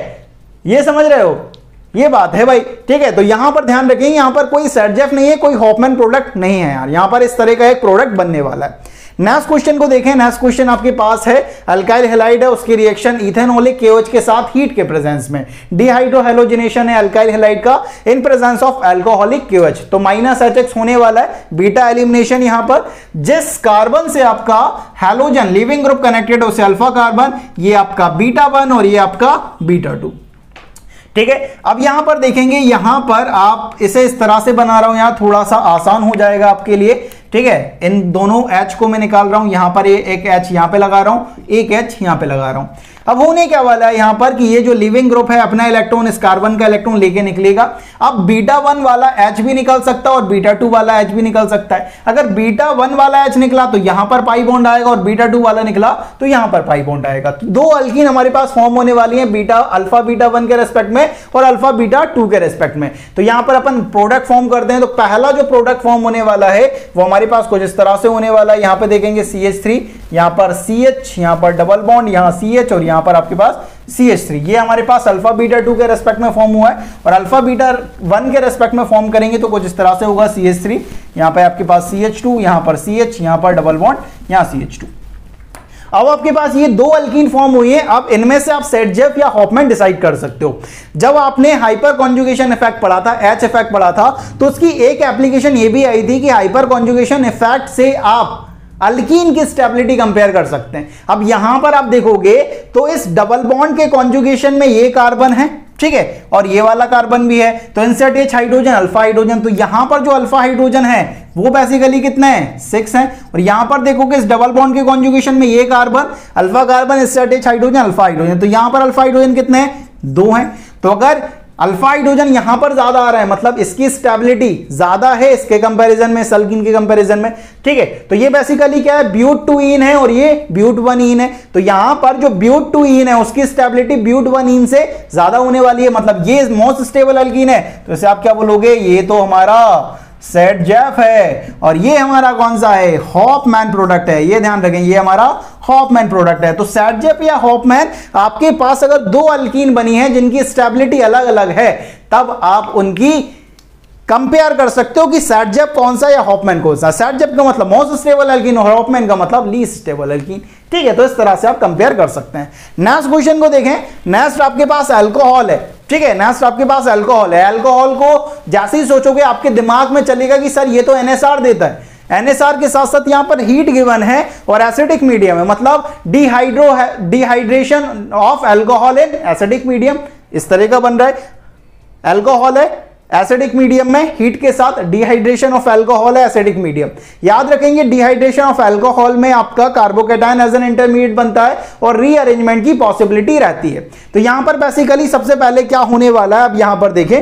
ये समझ रहे हो, ये बात है भाई, ठीक है। तो यहां पर ध्यान रखेंगे, यहां पर कोई सेटजेप नहीं है, कोई हॉफमैन प्रोडक्ट नहीं है यार। यहां पर इस तरह का एक प्रोडक्ट बनने वाला है। नेक्स्ट क्वेश्चन को देखें। नेक्स्ट क्वेश्चन आपके पास है अल्काइल हैलाइड है, उसकी रिएक्शन इथेनॉलिक KOH के साथ हीट के प्रेजेंस में। डिहाइड्रो हैलोजिनेशन है अल्काइल हैलाइड का इन प्रेजेंस ऑफ अल्कोहलिक KOH। तो -HX होने वाला है। बीटा एलिमिनेशन यहां पर जिस कार्बन से आपका हैलोजन लिविंग ग्रुप कनेक्टेड है उसे अल्फा कार्बन, ये आपका बीटा 1 और ये आपका बीटा 2, ठीक है। अब यहां पर देखेंगे, यहां पर आप इसे इस तरह से बना रहा हूं, यहां थोड़ा सा आसान हो जाएगा आपके लिए, ठीक है। इन दोनों H को मैं निकाल रहा हूं, यहां पर एक H यहां पे लगा रहा हूं, एक H यहां पे लगा रहा हूं। अब होने क्या वाला है यहां पर कि ये जो लिविंग ग्रुप है अपना इलेक्ट्रॉन इस कार्बन का इलेक्ट्रॉन लेके निकलेगा। अब बीटा 1 वाला H भी निकल सकता है और बीटा 2 वाला H भी निकल सकता है। अगर बीटा 1 वाला H निकला तो यहां पर पाई बॉन्ड आएगा, और बीटा 2 वाला निकला तो यहां पर पाई बॉन्ड आएगा। तो दो अल्कीन हमारे पास फॉर्म होने वाली है, बीटा अल्फा बीटा 1 के रेस्पेक्ट में और अल्फा बीटा 2 के रेस्पेक्ट में। तो यहां पर अपन प्रोडक्ट फॉर्म करते हैं, तो पहला जो प्रोडक्ट फॉर्म होने वाला है वो हमारे पास कुछ इस तरह से होने वाला है। यहां पे देखेंगे CH3, यहां पर CH, यहां पर डबल बॉन्ड, यहां CH, और यहां पर आपके पास CH3। ये हमारे पास अल्फा बीटा 2 के रेस्पेक्ट में फॉर्म हुआ है, और अल्फा बीटा 1 के रेस्पेक्ट में फॉर्म करेंगे तो कुछ इस तरह से होगा। CH3, यहां पे आपके पास CH2, यहां पर CH, यहां पर डबल बॉन्ड, यहां CH2। अब आपके पास ये दो अल्कीन फॉर्म हुई है। अब इनमें से आप सेटजेप या हॉफमैन डिसाइड कर सकते हो। जब आपने हाइपर कॉन्जुगेशन इफेक्ट पढ़ा था, H इफेक्ट पढ़ा था, तो उसकी एक एप्लीकेशन ये भी आई थी कि हाइपर कॉन्जुगेशन इफेक्ट से आप अल्कीन की स्टेबिलिटी कंपेयर कर सकते हैं। अब यहां पर आप देखोगे तो इस डबल बॉन्ड के कॉन्जुगेशन में ये कार्बन है, ठीक है, और ये वाला कार्बन भी है, तो insert H hydrogen, alpha hydrogen, तो यहां पर जो अल्फा हाइड्रोजन है वो बेसिकली कितना है 6 है। और यहां पर देखोगे इस डबल बॉन्ड के कॉन्जुगेशन में ये carbon alpha carbon, insert H hydrogen, alpha hydrogen, तो यहां पर अल्फा हाइड्रोजन कितने हैं 2 हैं। तो अगर अल्फा हाइड्रोजन यहां पर ज्यादा आ रहा है मतलब इसकी स्टेबिलिटी ज्यादा है इसके कंपैरिजन में, सल्किन के कंपैरिजन में, ठीक है। तो ये बेसिकली क्या है ब्यूट-2-ईन है और ये ब्यूट-1-ईन है। तो यहां पर जो ब्यूट-2-ईन है उसकी स्टेबिलिटी ब्यूट-1-ईन से ज्यादा होने वाली है, मतलब ये मोस्ट स्टेबल अल्कीन है। तो इसे आप क्या बोलोगे, ये तो हमारा सेटजेफ है और ये हमारा कौन सा है, हॉफमैन प्रोडक्ट है। ये ध्यान रखें, ये हमारा हॉफमैन प्रोडक्ट है। तो सेटजेफ या हॉफमैन, आपके पास अगर दो अल्कीन बनी है जिनकी स्टेबिलिटी अलग अलग है, तब आप उनकी कंपेयर कर सकते हो कि सेटजेफ कौन सा या हॉफमैन कौन सा। सेटजेफ का मतलब मोस्ट स्टेबल अल्कीन और हॉफमैन का मतलब लीस्ट स्टेबल अल्कीन, ठीक है। तो इस तरह से आप कंपेयर कर सकते हैं। नेक्स्ट क्वेश्चन को देखें। नेक्स्ट आपके पास अल्कोहल है, ठीक है, नेक्स्ट आपके पास अल्कोहल है। अल्कोहल को जैसे ही सोचोगे आपके दिमाग में चलेगा कि सर ये तो NSR देता है, NSR के साथ साथ यहां पर हीट गिवन है और एसिडिक मीडियम है, मतलब dehydration of alcohol in acidic medium, इस तरह का बन रहा है। अल्कोहल है एसिडिक मीडियम में, हीट के साथ डिहाइड्रेशन ऑफ अल्कोहल है एसिडिक मीडियम। याद रखेंगे डिहाइड्रेशन ऑफ अल्कोहल में आपका कार्बोकेटायन एज एन इंटरमीडिएट बनता है और रीअरेंजमेंट की पॉसिबिलिटी रहती है। तो यहां पर बेसिकली सबसे पहले क्या होने वाला है, अब यहां पर देखें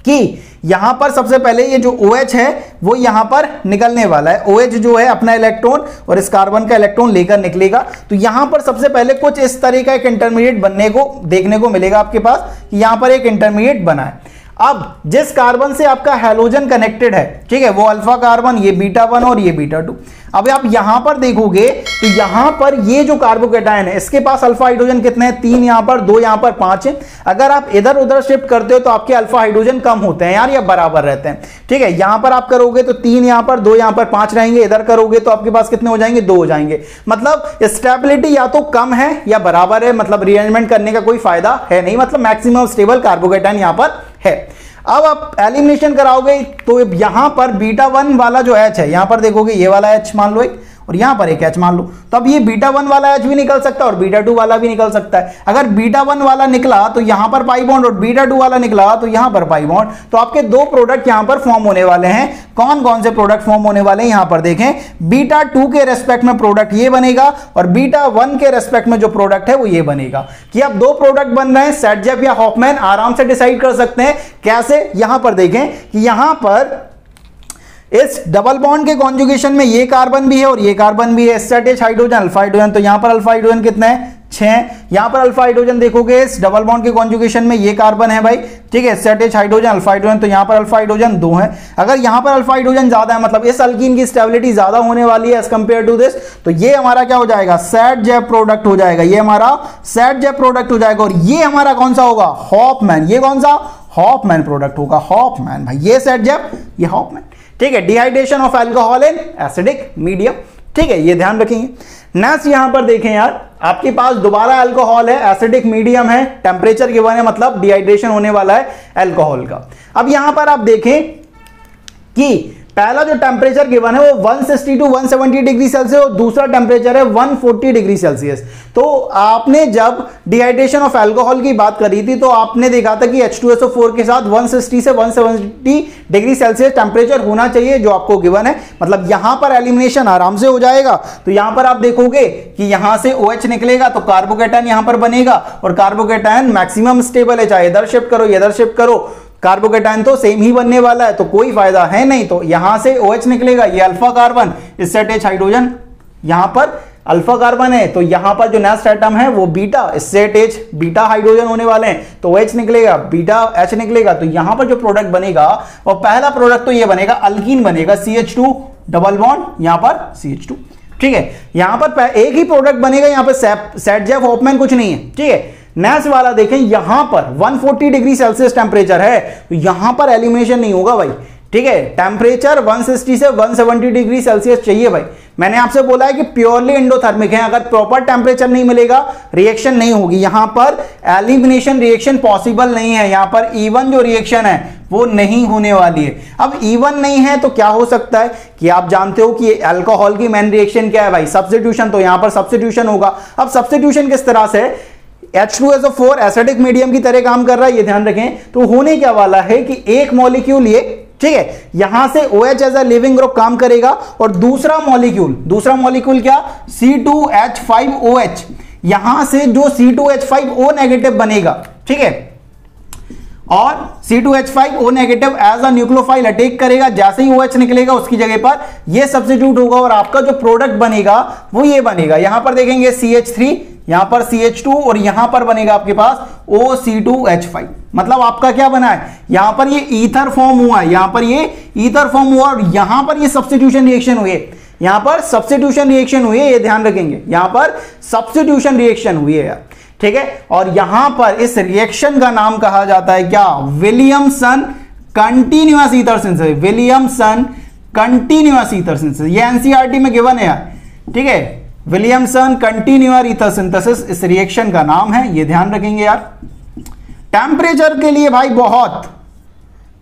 कि यहां पर सबसे पहले ये जो OH है वो यहां पर निकलने वाला है। OH जो है अपना इलेक्ट्रॉन और इस कार्बन का इलेक्ट्रॉन लेकर निकलेगा। तो यहां पर सबसे पहले कुछ इस तरह का एक इंटरमीडिएट बनने को देखने को मिलेगा आपके पास कि यहां पर एक इंटरमीडिएट बना है। अब जिस कार्बन से आपका हैलोजन कनेक्टेड है, ठीक है, वो अल्फा कार्बन, ये बीटा-1 और ये बीटा-2। अब आप यहां पर देखोगे तो यहां पर ये जो कार्बोकेटायन है इसके पास अल्फा हाइड्रोजन कितने हैं, 3 यहां पर, 2 यहां पर, 5 है। अगर आप इधर उधर शिफ्ट करते हो तो आपके अल्फा हाइड्रोजन कम होते हैं यार, या बराबर रहते हैं, ठीक है। यहां पर आप करोगे तो 3 यहां पर, 2 यहां पर, 5 रहेंगे। इधर करोगे तो आपके पास कितने हो जाएंगे, 2 हो जाएंगे। मतलब स्टेबिलिटी या तो कम है या बराबर है, मतलब रीअरेंजमेंट करने का कोई फायदा है नहीं, मतलब मैक्सिमम स्टेबल कार्बोकेटायन यहां पर है। अब आप एलिमिनेशन कराओगे तो यहां पर बीटा-1 वाला जो H है, यहां पर देखोगे ये वाला H मान लो एक, और यहां पर एक H मान लो, तो अब ये बीटा-1 वाला H भी निकल सकता है और बीटा-2 वाला भी निकल सकता है। अगर बीटा-1 वाला निकला तो यहां पर पाई बॉन्ड और बीटा-2 वाला निकला तो यहां पर पाई बॉन्ड, तो आपके दो प्रोडक्ट यहां पर फॉर्म होने वाले हैं। कौन कौन से प्रोडक्ट फॉर्म होने वाले हैं, यहां पर देखें, बीटा-2 के रेस्पेक्ट में प्रोडक्ट ये बनेगा और बीटा-1 के रेस्पेक्ट में जो प्रोडक्ट है वो ये बनेगा। कि अब दो प्रोडक्ट बन रहे हैं, सेटजेफ या हॉफमैन, आराम से डिसाइड कर सकते हैं। कैसे, यहां पर देखें कि यहां पर इस डबल बॉन्ड के कॉन्जुगेशन में ये कार्बन भी है और ये कार्बन भी है, इंसर्ट हाइड्रोजन, अल्फा हाइड्रोजन, तो यहां पर अल्फा हाइड्रोजन कितना है 6। यहां पर अल्फा हाइड्रोजन देखोगे इस डबल बॉन्ड के कॉन्जुगेशन में ये कार्बन है भाई, ठीक है, इंसर्ट हाइड्रोजन, अल्फा हाइड्रोजन, तो यहां पर अल्फा हाइड्रोजन 2 है। अगर यहां पर अल्फा हाइड्रोजन ज्यादा है मतलब इस अल्कीन की स्टेबिलिटी ज्यादा होने वाली है एज कंपेयर टू दिस, तो ये हमारा क्या हो जाएगा, सेटजेफ प्रोडक्ट हो जाएगा। ये हमारा सेटजेफ प्रोडक्ट हो जाएगा और ये हमारा कौन सा होगा, हॉफमैन। ये कौन सा, हॉफमैन प्रोडक्ट होगा, हॉफमैन भाई, ये सेटजेफ, ये हॉफमैन, ठीक है। Dehydration of alcohol in acidic medium, ठीक है, ये ध्यान रखेंगे। नेक्स्ट यहां पर देखें यार, आपके पास दोबारा अल्कोहल है, एसिडिक मीडियम है, टेम्परेचर गिवन है, मतलब डिहाइड्रेशन होने वाला है अल्कोहल का। अब यहां पर आप देखें कि पहला जो टेम्परेचर गिवन है वो 160 टू 170 डिग्री सेल्सियस और दूसरा टेम्परेचर है 140 डिग्री सेल्सियस। तो आपने जब डिहाइड्रेशन ऑफ अल्कोहल की बात करी थी तो आपने देखा था कि H2SO4 के साथ 160 से 170 डिग्री सेल्सियस टेम्परेचर होना चाहिए जो आपको गिवन है। मतलब यहां पर एलिमिनेशन आराम से हो जाएगा। तो यहां पर आप देखोगे कि यहां से OH निकलेगा तो कार्बोकेटायन यहां पर बनेगा और कार्बोकेटायन मैक्सिमम स्टेबल है, चाहे इधर शिफ्ट करो इधर शिफ्ट करो, कार्बोकेटायन तो सेम ही बनने वाला है, तो कोई फायदा है नहीं। तो यहां से OH निकलेगा, ये अल्फा कार्बन, इससे H हाइड्रोजन, यहां पर अल्फा कार्बन है तो यहां पर जो नेक्स्ट एटम है वो बीटा, इससे H बीटा हाइड्रोजन होने वाले हैं, तो OH निकलेगा, बीटा H निकलेगा, तो यहां पर जो प्रोडक्ट बनेगा वो पहला प्रोडक्ट तो ये बनेगा, अल्कीन बनेगा, CH2 डबल बॉन्ड, यहां पर CH2, ठीक है। यहां पर एक ही प्रोडक्ट बनेगा, यहां पर सेटजेफ हॉफमैन कुछ नहीं है, ठीक है। नेक्स्ट वाला देखें, यहां पर 140 डिग्री सेल्सियस टेम्परेचर है तो यहां पर एलिमिनेशन नहीं होगा भाई, ठीक है, टेम्परेचर 160 से 170 डिग्री सेल्सियस चाहिए भाई। मैंने आपसे बोला है कि प्योरली एंडोथर्मिक है, अगर प्रॉपर टेम्परेचर नहीं मिलेगा रिएक्शन नहीं होगी। यहां पर एलिमिनेशन रिएक्शन पॉसिबल नहीं है, यहां पर इवन जो रिएक्शन है वो नहीं होने वाली है। अब इवन नहीं है तो क्या हो सकता है कि आप जानते हो कि अल्कोहल की मेन रिएक्शन क्या है भाई, सब्स्टिट्यूशन। तो यहां पर सब्स्टिट्यूशन होगा। अब सब्स्टिट्यूशन किस तरह से, H2SO4 एसिडिक मीडियम की तरह काम कर रहा है, ये ध्यान रखें। तो होने क्या वाला है कि एक मॉलिक्यूल ये, ठीक है, यहां से OH as a leaving group काम करेगा और दूसरा मॉलिक्यूल क्या, C2H5OH, यहां से जो C2H5O नेगेटिव बनेगा, ठीक है, और C2H5O negative as a nucleophile attack करेगा। जैसे ही OH निकलेगा उसकी जगह पर ये सब्स्टिट्यूट होगा और आपका जो प्रोडक्ट बनेगा वो ये बनेगा। यहां पर देखेंगे CH3, यहां पर CH2 और यहां पर बनेगा आपके पास OC2H5। मतलब आपका क्या बना है, यहां पर ये ईथर फॉर्म हुआ है, यहां पर ये ईथर फॉर्म हुआ और यहां पर ये सब्स्टिट्यूशन रिएक्शन हुई है, यहां पर सब्स्टिट्यूशन रिएक्शन हुई है, ये ध्यान रखेंगे, यहां पर सब्स्टिट्यूशन रिएक्शन हुई है यार, ठीक है। और यहां पर इस रिएक्शन का नाम कहा जाता है क्या, Williamson continuous ether synthesis, Williamson continuous ether synthesis. ये एनसीईआरटी में गिवन है यार, ठीक है, विलियमसन कंटीन्यूअस ईथर सिंथेसिस इस रिएक्शन का नाम है, ये ध्यान रखेंगे यार। टेम्परेचर के लिए भाई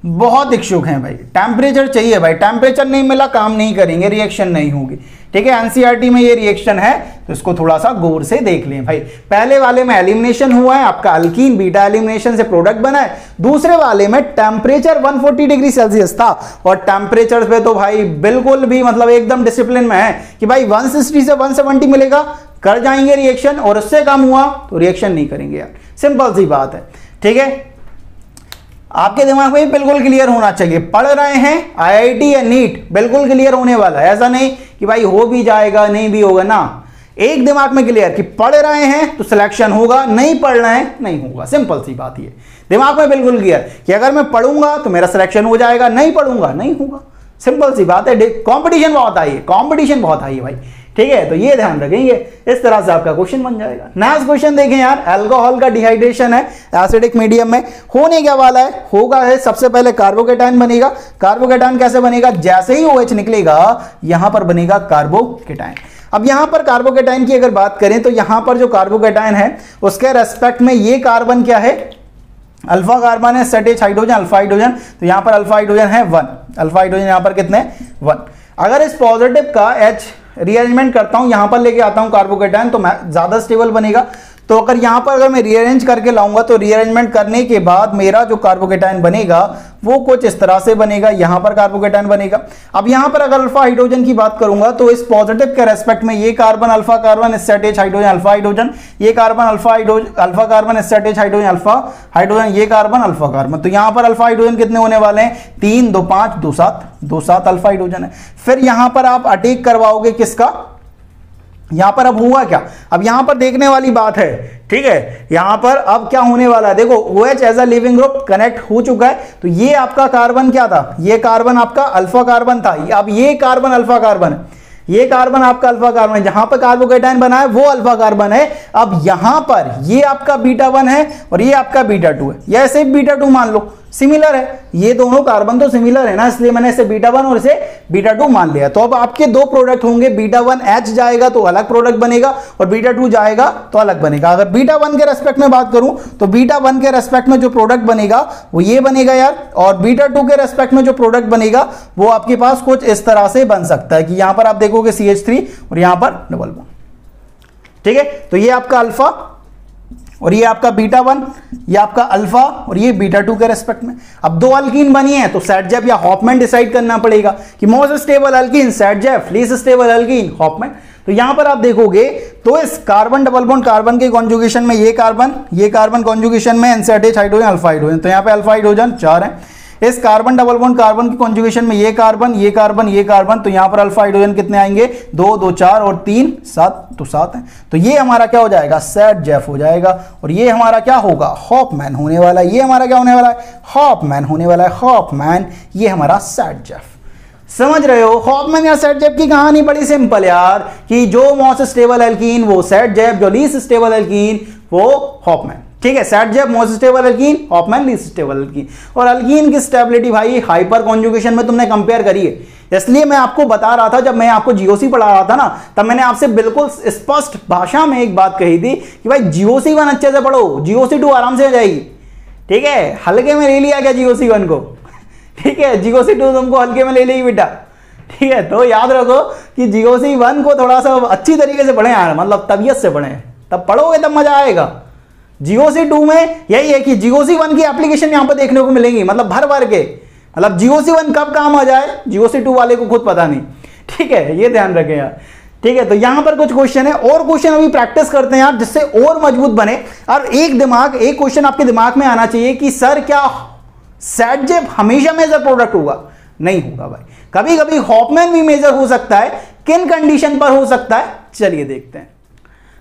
बहुत इच्छुक हैं भाई, टेम्परेचर चाहिए भाई, टेम्परेचर नहीं मिला काम नहीं करेंगे, रिएक्शन नहीं होगी, ठीक है। एनसीईआरटी में ये रिएक्शन है तो इसको थोड़ा सा गौर से देख लें भाई। पहले वाले में एलिमिनेशन हुआ है, आपका अल्कीन बीटा एलिमिनेशन से प्रोडक्ट बना है। दूसरे वाले में टेम्परेचर 140 डिग्री सेल्सियस था और टेम्परेचर पे तो भाई बिल्कुल भी मतलब एकदम डिसिप्लिन में है कि भाई 160 से 170 मिलेगा कर जाएंगे रिएक्शन, और उससे कम हुआ तो रिएक्शन नहीं करेंगे यार, सिंपल सी बात है, ठीक है। आपके दिमाग में बिल्कुल क्लियर होना चाहिए, पढ़ रहे हैं आईआईटी या नीट, बिल्कुल क्लियर होने वाला है, ऐसा नहीं कि भाई हो भी जाएगा नहीं भी होगा ना, एक दिमाग में क्लियर कि पढ़ रहे हैं तो सिलेक्शन होगा, नहीं पढ़ रहे हैं नहीं होगा, सिंपल सी बात ये दिमाग में बिल्कुल क्लियर कि अगर मैं पढ़ूंगा तो मेरा सिलेक्शन हो जाएगा, नहीं पढ़ूंगा नहीं होगा, सिंपल सी बात है। कंपटीशन बहुत हाई है, कंपटीशन बहुत हाई है भाई, ठीक है। तो ये ध्यान रखेंगे, इस तरह से आपका क्वेश्चन बन जाएगा। नेक्स्ट क्वेश्चन देखें यार, अल्कोहल का डिहाइड्रेशन है एसिडिक मीडियम में, होने क्या वाला है, होगा है सबसे पहले कार्बोकेटायन बनेगा। कार्बोकेटायन कैसे बनेगा, जैसे ही OH निकलेगा यहां पर बनेगा कार्बोकेटायन। अब यहां पर कार्बोकेटायन की अगर बात करें तो यहां पर जो कार्बोकेटायन है उसके रेस्पेक्ट में ये कार्बन क्या है, अल्फा कार्बन है, set H hydrogen, alpha hydrogen, तो यहां पर अल्फा हाइड्रोजन है 1, अल्फा हाइड्रोजन यहां पर कितने 1। अगर इस पॉजिटिव का H रीअरेंजमेंट करता हूं, यहां पर लेके आता हूं कार्बोकेटायन तो ज्यादा स्टेबल बनेगा। तो अगर यहां पर अगर मैं रीअरेंज करके लाऊंगा तो रीअरेंजमेंट करने के बाद मेरा जो कार्बोकेटायन बनेगा वो कुछ इस तरह से बनेगा, यहां पर कार्बोकेटायन बनेगा। अब यहां पर अगर अल्फा हाइड्रोजन की बात करूंगा तो इस पॉजिटिव के रेस्पेक्ट में ये कार्बन अल्फा कार्बन, इस set H hydrogen alpha hydrogen, ये कार्बन अल्फा कार्बन, इस set H hydrogen alpha hydrogen, ये कार्बन अल्फा कार्बन। तो यहां पर अल्फा हाइड्रोजन कितने होने वाले हैं, 3 2 5 2 7, 2 7 अल्फा हाइड्रोजन है। फिर यहां पर आप अटैक करवाओगे किसका, यहां पर अब हुआ क्या, अब यहां पर देखने वाली बात है, ठीक है। यहां पर अब क्या होने वाला है, देखो OH as a leaving group connect हो चुका है, तो ये आपका कार्बन क्या था, ये कार्बन आपका अल्फा कार्बन था, अब ये कार्बन अल्फा कार्बन है, ये कार्बन आपका अल्फा कार्बन है, जहां पर कार्बोकेटायन बना है वो अल्फा कार्बन है। अब यहां पर ये आपका बीटा 1 है और ये आपका बीटा 2 है, या ऐसे बीटा 2 मान लो, सिमिलर है, ये दोनों कार्बन तो सिमिलर है ना, इसलिए मैंने इसे बीटा 1 और इसे बीटा 2 मान लिया। तो अब आपके दो प्रोडक्ट होंगे, बीटा 1 H जाएगा तो अलग प्रोडक्ट बनेगा और बीटा 2 जाएगा तो अलग बनेगा। अगर बीटा 1 के रेस्पेक्ट में बात करूं तो बीटा 1 के रेस्पेक्ट में जो प्रोडक्ट बनेगा वो ये बनेगा यार, और बीटा 2 के रेस्पेक्ट में जो प्रोडक्ट बनेगा वो आपके पास कुछ इस तरह से बन सकता है कि यहां पर आप देखोगे CH3 और यहां पर डबल बॉन्ड, ठीक है। तो ये आपका अल्फा और ये आपका बीटा 1, ये आपका अल्फा और ये बीटा 2 के रेस्पेक्ट में। अब दो अल्कीन बनी है तो सेटजेफ या हॉफमैन डिसाइड करना पड़ेगा कि most stable alkene Saytzeff, least stable alkene Hofmann. तो यहां पर आप देखोगे तो इस कार्बन डबल बॉन्ड कार्बन के कॉन्जुगेशन में ये कार्बन कॉन्जुगेशन में NCH हाइड्रोजन अल्फा हाइड्रोजन, तो यहां पे अल्फा हाइड्रोजन 4 है। इस कार्बन डबल बॉन्ड कार्बन की कॉन्जुगेशन में ये कार्बन ये कार्बन ये कार्बन, तो यहां पर अल्फा हाइड्रोजन कितने आएंगे, 2 2 4 और 3 7, तो 7 है। तो ये हमारा क्या हो जाएगा, सेटजेफ हो जाएगा, और ये हमारा क्या होगा, हॉफमैन होने वाला है। ये हमारा क्या होने वाला है, हॉफमैन होने वाला है, हॉफमैन, ये हमारा सेटजेफ। समझ रहे हो, हॉफमैन या सेटजेफ की कहानी बड़ी सिंपल यार, कि जो मोस्ट स्टेबल एल्कीन वो सेटजेफ, जो लीस्ट स्टेबल एल्कीन वो हॉफमैन, ठीक है, Saytzeff most stable alkene, Hofmann least stable alkene. और अल्कीन की स्टेबिलिटी भाई हाइपर कॉन्जुगेशन में तुमने कंपेयर करी है, इसलिए मैं आपको बता रहा था, जब मैं आपको जीओसी पढ़ा रहा था ना, तब मैंने आपसे बिल्कुल स्पष्ट भाषा में एक बात कही थी कि भाई जीओसी 1 अच्छे से पढ़ो, जीओसी 2 आराम से आ जाएगी। ठीक है, हल्के में ले लिया क्या जीओसी 1 को? ठीक है, जीओसी 2 तुमको हल्के में ले लेगी बेटा। ठीक है, तो याद रखो कि जीओसी 1 को थोड़ा सा अच्छी तरीके से पढ़े यार, मतलब तबीयत से पढ़े, तब पढ़ोगे तब मजा आएगा। जीओसी 2 में यही है कि जीओसी 1 की एप्लीकेशन यहां पर देखने को मिलेंगी, मतलब भर भर के, मतलब जीओसी 1 कब काम आ जाए जीओसी 2 वाले को खुद पता नहीं। ठीक है, ये ध्यान रखें यार। ठीक है, तो यहां पर कुछ क्वेश्चन है, और क्वेश्चन अभी प्रैक्टिस करते हैं यार, जिससे और मजबूत बने। और एक क्वेश्चन आपके दिमाग में आना चाहिए कि सर क्या सेटजेफ हमेशा मेजर प्रोडक्ट होगा? नहीं होगा भाई, कभी कभी हॉफमैन भी मेजर हो सकता है। किन कंडीशन पर हो सकता है, चलिए देखते हैं।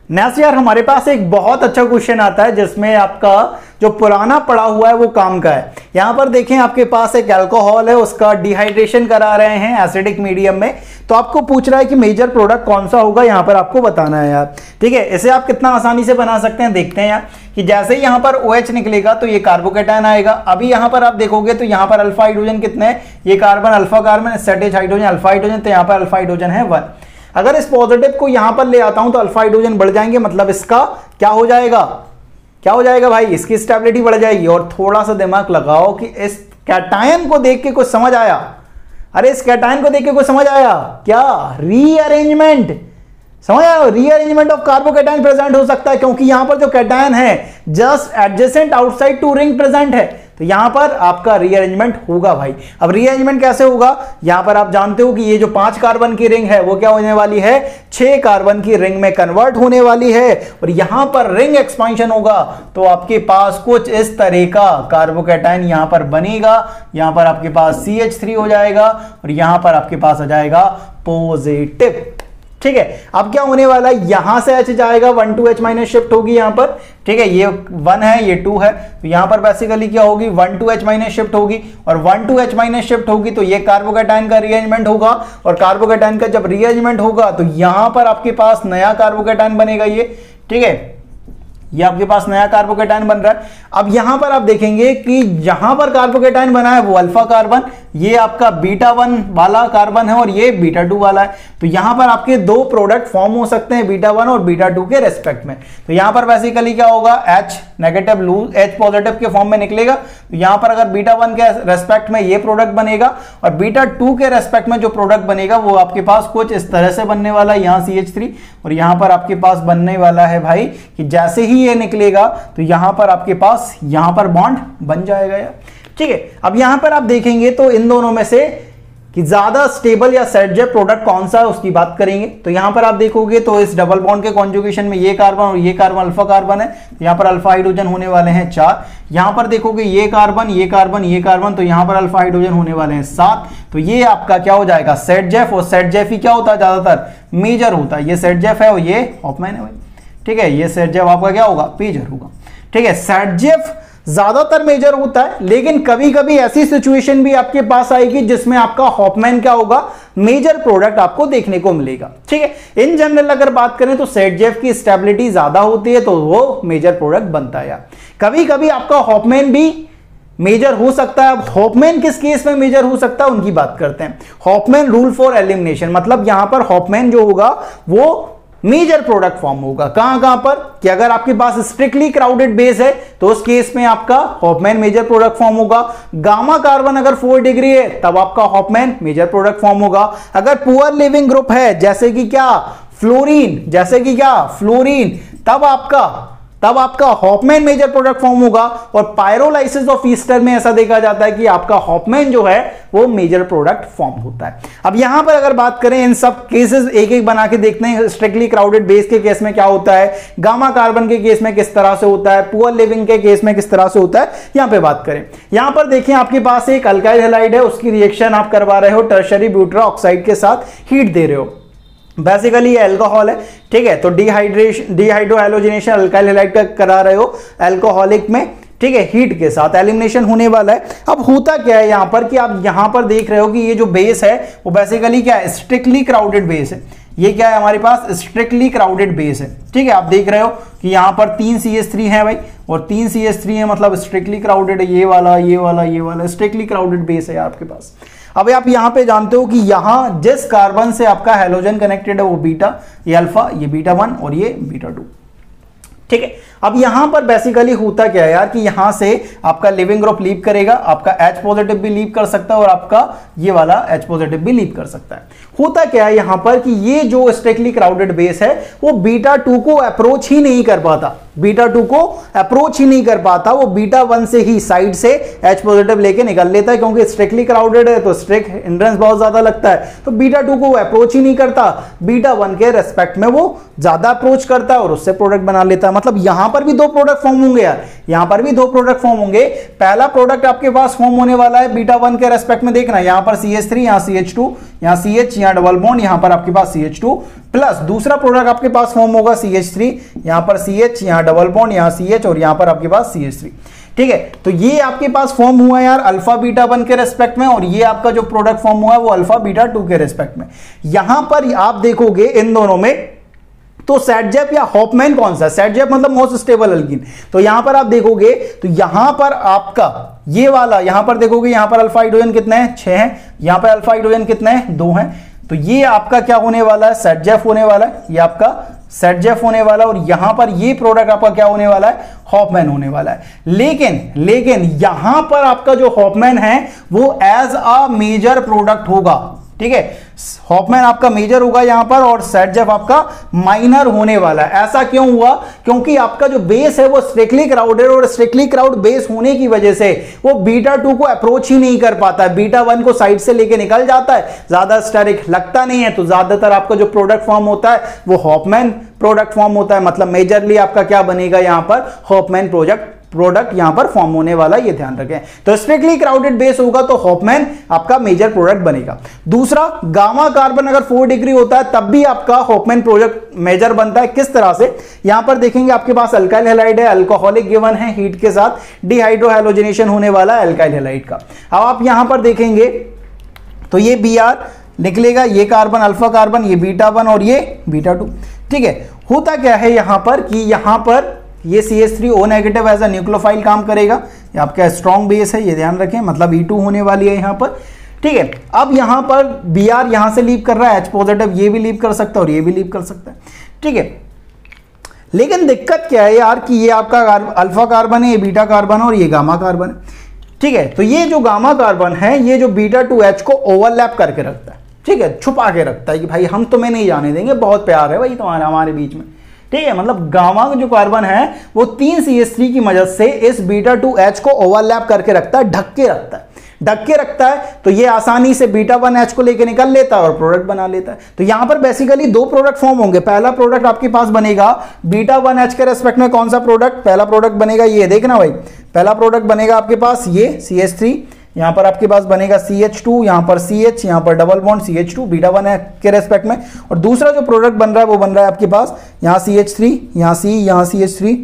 नेक्स्ट यार हमारे पास एक बहुत अच्छा क्वेश्चन आता है, जिसमें आपका जो पुराना पड़ा हुआ है वो काम का है। यहां पर देखें, आपके पास एक अल्कोहल है, उसका डिहाइड्रेशन करा रहे हैं एसिडिक मीडियम में, तो आपको पूछ रहा है कि मेजर प्रोडक्ट कौन सा होगा, यहां पर आपको बताना है यार। ठीक है, इसे आप कितना आसानी से बना सकते हैं देखते हैं यार, कि जैसे ही यहां पर OH निकलेगा तो ये कार्बोकेटायन आएगा। अभी यहां पर आप देखोगे तो यहां पर अल्फा हाइड्रोजन कितने हैं, ये carbon alpha carbon, set hydrogen alpha hydrogen, तो यहां पर अल्फा हाइड्रोजन है 1। अगर इस पॉजिटिव को यहां पर ले आता हूं तो अल्फा हाइड्रोजन बढ़ जाएंगे, मतलब इसका क्या हो जाएगा, क्या हो जाएगा भाई, इसकी स्टेबिलिटी बढ़ जाएगी। और थोड़ा सा दिमाग लगाओ कि इस कैटायन को देख के कुछ समझ आया? अरे इस कैटायन को देख के कुछ समझ आया क्या? रीअरेंजमेंट, समझ आया? रीअरेंजमेंट ऑफ कार्बोकेटायन प्रेजेंट हो सकता है, क्योंकि यहां पर जो कैटायन है just adjacent outside to ring present है, तो यहां पर आपका रीअरेंजमेंट होगा भाई। अब रीअरेंजमेंट कैसे होगा, यहां पर आप जानते हो कि ये जो 5 कार्बन की रिंग है वो क्या होने वाली है, 6 कार्बन की रिंग में कन्वर्ट होने वाली है, और यहां पर रिंग एक्सपांशन होगा, तो आपके पास कुछ इस तरह का कार्बोकेटायन यहां पर बनेगा। यहां पर आपके पास CH3 हो जाएगा, और यहां पर आपके पास आ जाएगा पॉजिटिव। ठीक है, अब क्या होने वाला है, यहां से H जाएगा, 1 to H माइनस शिफ्ट होगी यहां पर। ठीक है, ये 1 है, ये 2 है, तो यहां पर बेसिकली क्या होगी, 1 to H माइनस शिफ्ट होगी, और 1 to H माइनस शिफ्ट होगी तो ये कार्बोकेटायन का रीअरेंजमेंट होगा, और कार्बोकेटायन का जब रीअरेंजमेंट होगा तो यहां पर आपके पास नया कार्बोकेटायन बनेगा ये। ठीक है, ये आपके पास नया कार्बोकेटायन बन रहा है। अब यहां पर आप देखेंगे कि यहां पर कार्बोकेटायन बना है वो अल्फा कार्बन, ये आपका बीटा 1 वाला कार्बन है, और ये बीटा 2 वाला है। तो यहां पर आपके 2 प्रोडक्ट फॉर्म हो सकते हैं बीटा 1 और बीटा 2 के रेस्पेक्ट में। तो यहां पर बेसिकली क्या होगा, H negative loose H positive के फॉर्म में निकलेगा, तो यहां पर अगर बीटा 1 के रेस्पेक्ट में ये प्रोडक्ट बनेगा, और बीटा 2 के रेस्पेक्ट में जो प्रोडक्ट बनेगा वो आपके पास कुछ इस तरह से बनने वाला है, यहां CH3, और यहां पर आपके पास बनने वाला है भाई कि जैसे ही ये निकलेगा तो यहां पर आपके पास यहां पर बॉन्ड बन जाएगा यार। ठीक है, अब यहां पर आप देखेंगे तो इन दोनों में से कि ज्यादा स्टेबल या सेटजेफ प्रोडक्ट कौन सा है उसकी बात करेंगे। तो यहां पर आप देखोगे तो इस डबल बॉन्ड के कॉन्जुगेशन में ये कार्बन और ये कार्बन अल्फा कार्बन है, तो यहां पर अल्फा हाइड्रोजन होने वाले हैं 4। यहां पर देखोगे ये कार्बन ये कार्बन ये कार्बन, तो यहां पर अल्फा हाइड्रोजन होने वाले हैं 7। तो ये आपका क्या हो जाएगा, सेटजेफ। और सेटजेफ ही क्या होता है, ज्यादातर मेजर होता है। ये सेटजेफ है और ये हॉफमैन है भाई। ठीक है, ये सेटजेफ आपका क्या होगा, मेजर होगा। ठीक है, सेटजेफ ज्यादातर मेजर होता है, लेकिन कभी कभी ऐसी सिचुएशन भी आपके पास आएगी जिसमें आपका हॉफमैन क्या होगा, मेजर प्रोडक्ट आपको देखने को मिलेगा। ठीक है, इन जनरल अगर बात करें तो सेटजेफ की स्टेबिलिटी ज्यादा होती है तो वो मेजर प्रोडक्ट बनता है। कभी कभी आपका हॉफमैन भी मेजर हो सकता है। हॉफमैन किस केस में मेजर हो सकता है उनकी बात करते हैं। हॉफमैन रूल फॉर एलिमिनेशन, मतलब यहां पर हॉफमैन जो होगा वो मेजर प्रोडक्ट फॉर्म होगा। कहां पर, कि अगर आपके पास स्ट्रिक्टली क्राउडेड बेस है तो उस केस में आपका हॉफमैन मेजर प्रोडक्ट फॉर्म होगा। गामा कार्बन अगर 4 डिग्री है तब आपका हॉफमैन मेजर प्रोडक्ट फॉर्म होगा। अगर पुअर लिविंग ग्रुप है जैसे कि क्या फ्लोरीन, जैसे कि क्या फ्लोरीन, तब आपका हॉफमैन मेजर प्रोडक्ट फॉर्म होगा। और पायरोलाइसिस ऑफ ईस्टर में ऐसा देखा जाता है कि आपका हॉफमैन जो है वो मेजर प्रोडक्ट फॉर्म होता है। अब यहां पर अगर बात करें इन सब केसेस एक एक बना के देखते हैं। स्ट्रिक्टली क्राउडेड बेस के केस में क्या होता है, गामा कार्बन के केस में किस तरह से होता है, पुअर लिविंग के केस में किस तरह से होता है, यहां पे बात करें। यहां पर देखिए आपके पास एक अल्काइल हैलाइड है, उसकी रिएक्शन आप करवा रहे हो टर्शरी ब्यूटरा ऑक्साइड के साथ, हीट दे रहे हो। बेसिकली ये अल्कोहल है। ठीक है, तो डिहाइड्रो हैलोजिनेशन अल्काइल हैलाइड का करा रहे हो अल्कोहलिक में। ठीक है, हीट के साथ एलिमिनेशन होने वाला है। अब होता क्या है यहां पर कि आप यहां पर देख रहे हो कि ये जो बेस है वो बेसिकली क्या है, स्ट्रिक्टली क्राउडेड बेस है। ये क्या है हमारे पास, स्ट्रिक्टली क्राउडेड बेस है। ठीक है, आप देख रहे हो कि यहां पर 3 CH3 है भाई, और 3 CH3 है मतलब स्ट्रिक्टली क्राउडेड है, ये वाला ये वाला ये वाला स्ट्रिक्टली क्राउडेड बेस है आपके पास। अब आप यहां पे जानते हो कि यहां जिस कार्बन से आपका हैलोजन कनेक्टेड है वो बीटा, ये अल्फा, ये बीटा 1 और ये बीटा 2। ठीक है, अब यहां पर बेसिकली होता क्या है यार कि यहां से आपका लिविंग ग्रुप लीव करेगा, आपका H पॉजिटिव भी लीव कर सकता है और आपका ये वाला H पॉजिटिव भी लीव कर सकता है। होता क्या है यहां पर कि ये जो स्ट्रिक्टली क्राउडेड बेस है वो बीटा 2 को अप्रोच ही नहीं कर पाता, बीटा 2 को अप्रोच ही नहीं कर पाता, वो बीटा 1 से ही साइड से H पॉजिटिव लेके निकल लेता है, क्योंकि स्ट्रिक्टली क्राउडेड है तो स्ट्रिक्ट हिंड्रेंस बहुत ज्यादा लगता है, तो बीटा 2 को अप्रोच ही नहीं करता, बीटा 1 के रेस्पेक्ट में वो ज्यादा अप्रोच करता है और उससे प्रोडक्ट बना लेता है। मतलब यहां पर भी 2 प्रोडक्ट फॉर्म होंगे यार, यहां पर भी 2 प्रोडक्ट फॉर्म होंगे। पहला प्रोडक्ट आपके पास फॉर्म होने वाला है बीटा 1 के रेस्पेक्ट में, देखना यहां पर CH3, यहां CH2, यहां CH, यहां डबल बॉन्ड, यहां पर आपके पास CH2 प्लस दूसरा प्रोडक्ट आपके पास फॉर्म होगा CH3, यहां पर CH, यहां डबल बॉन्ड, यहां CH और यहां पर आपके पास CH3। ठीक है, तो ये आपके पास फॉर्म हुआ यार अल्फा बीटा 1 के रेस्पेक्ट में, और ये आपका जो प्रोडक्ट फॉर्म हुआ है वो अल्फा बीटा 2 के रेस्पेक्ट में। यहां पर आप देखोगे इन दोनों में तो सेटजेप या हॉपमैन कौन सा, सेटजेप मतलब मोस्ट स्टेबल अल्कीन, तो यहां पर आप देखोगे तो यहां पर आपका ये वाला, यहां पर देखोगे यहां पर अल्फा हाइड्रोजन कितने हैं, 6 हैं, यहां पर अल्फा हाइड्रोजन कितने हैं, 2 हैं, तो ये आपका क्या होने वाला है, सेटजेफ होने वाला है, ये आपका सेटजेफ होने वाला है, और यहां पर ये प्रोडक्ट आपका क्या होने वाला है, हॉपमैन होने वाला है। लेकिन यहां पर आपका जो हॉपमैन है वो एज अ मेजर प्रोडक्ट होगा। ठीक है, हॉपमैन आपका मेजर होगा यहां पर और सेटजेफ आपका माइनर होने वाला है। ऐसा क्यों हुआ, क्योंकि आपका जो बेस है वो स्ट्रिक्टली क्राउडेड, और स्ट्रिक्टली क्राउड बेस होने की वजह से वो बीटा 2 को अप्रोच ही नहीं कर पाता है, बीटा 1 को साइड से लेके निकल जाता है, ज्यादा स्टेरिक लगता नहीं है, तो ज्यादातर आपका जो प्रोडक्ट फॉर्म होता है वो हॉपमैन प्रोडक्ट फॉर्म होता है। मतलब मेजरली आपका क्या बनेगा यहां पर, हॉपमैन प्रोडक्ट यहां पर फॉर्म होने वाला, ये ध्यान रखें। तो स्ट्रिक्टली क्राउडेड बेस होगा तो हॉपमैन आपका मेजर प्रोडक्ट बनेगा। दूसरा, गामा कार्बन अगर 4 डिग्री होता है तब भी आपका हॉपमैन प्रोडक्ट मेजर बनता है। किस तरह से, यहां पर देखेंगे आपके पास अल्काइल हैलाइड है, अल्कोहलिक गिवन है, हीट के साथ डिहाइड्रोहैलोजिनेशन होने वाला है अल्काइल हैलाइड का। अब आप यहां पर देखेंगे तो ये Br निकलेगा, ये कार्बन अल्फा कार्बन, ये बीटा 1 और ये बीटा 2। ठीक है, होता क्या है यहां पर कि यहां पर ये CH3O negative as a nucleophile काम करेगा, ये आपका स्ट्रॉन्ग बेस है, ये ध्यान रखें, मतलब E2 होने वाली है यहां पर। ठीक है, अब यहां पर Br यहां से लीव कर रहा है, H पॉजिटिव ये भी लीव कर सकता है और ये भी लीव कर सकता है। ठीक है, लेकिन दिक्कत क्या है यार कि ये आपका अल्फा कार्बन है, ये बीटा कार्बन है और ये गामा कार्बन है। ठीक है, तो ये जो गामा कार्बन है ये जो बीटा 2H को ओवरलैप करके रखता है, ठीक है, छुपा के रखता है कि भाई हम तुम्हें नहीं जाने देंगे, बहुत प्यार है भाई तुम्हारा हमारे बीच में। ठीक है, मतलब गामा जो कार्बन है वो 3 CH3 की मदद से इस बीटा 2H को ओवरलैप करके रखता है, ढक के रखता है, तो ये आसानी से बीटा 1H को लेके निकल लेता है और प्रोडक्ट बना लेता है। तो यहां पर बेसिकली 2 प्रोडक्ट फॉर्म होंगे। पहला प्रोडक्ट आपके पास बनेगा बीटा 1H के रेस्पेक्ट में, कौन सा प्रोडक्ट, पहला प्रोडक्ट बनेगा ये, देखना भाई, पहला प्रोडक्ट बनेगा आपके पास ये CH3, यहां पर आपके पास बनेगा CH2, यहां पर CH, यहां पर डबल बॉन्ड CH2 बीटा 1 के रेस्पेक्ट में, और दूसरा जो प्रोडक्ट बन रहा है वो बन रहा है आपके पास यहां CH3, यहां C, यहां CH3,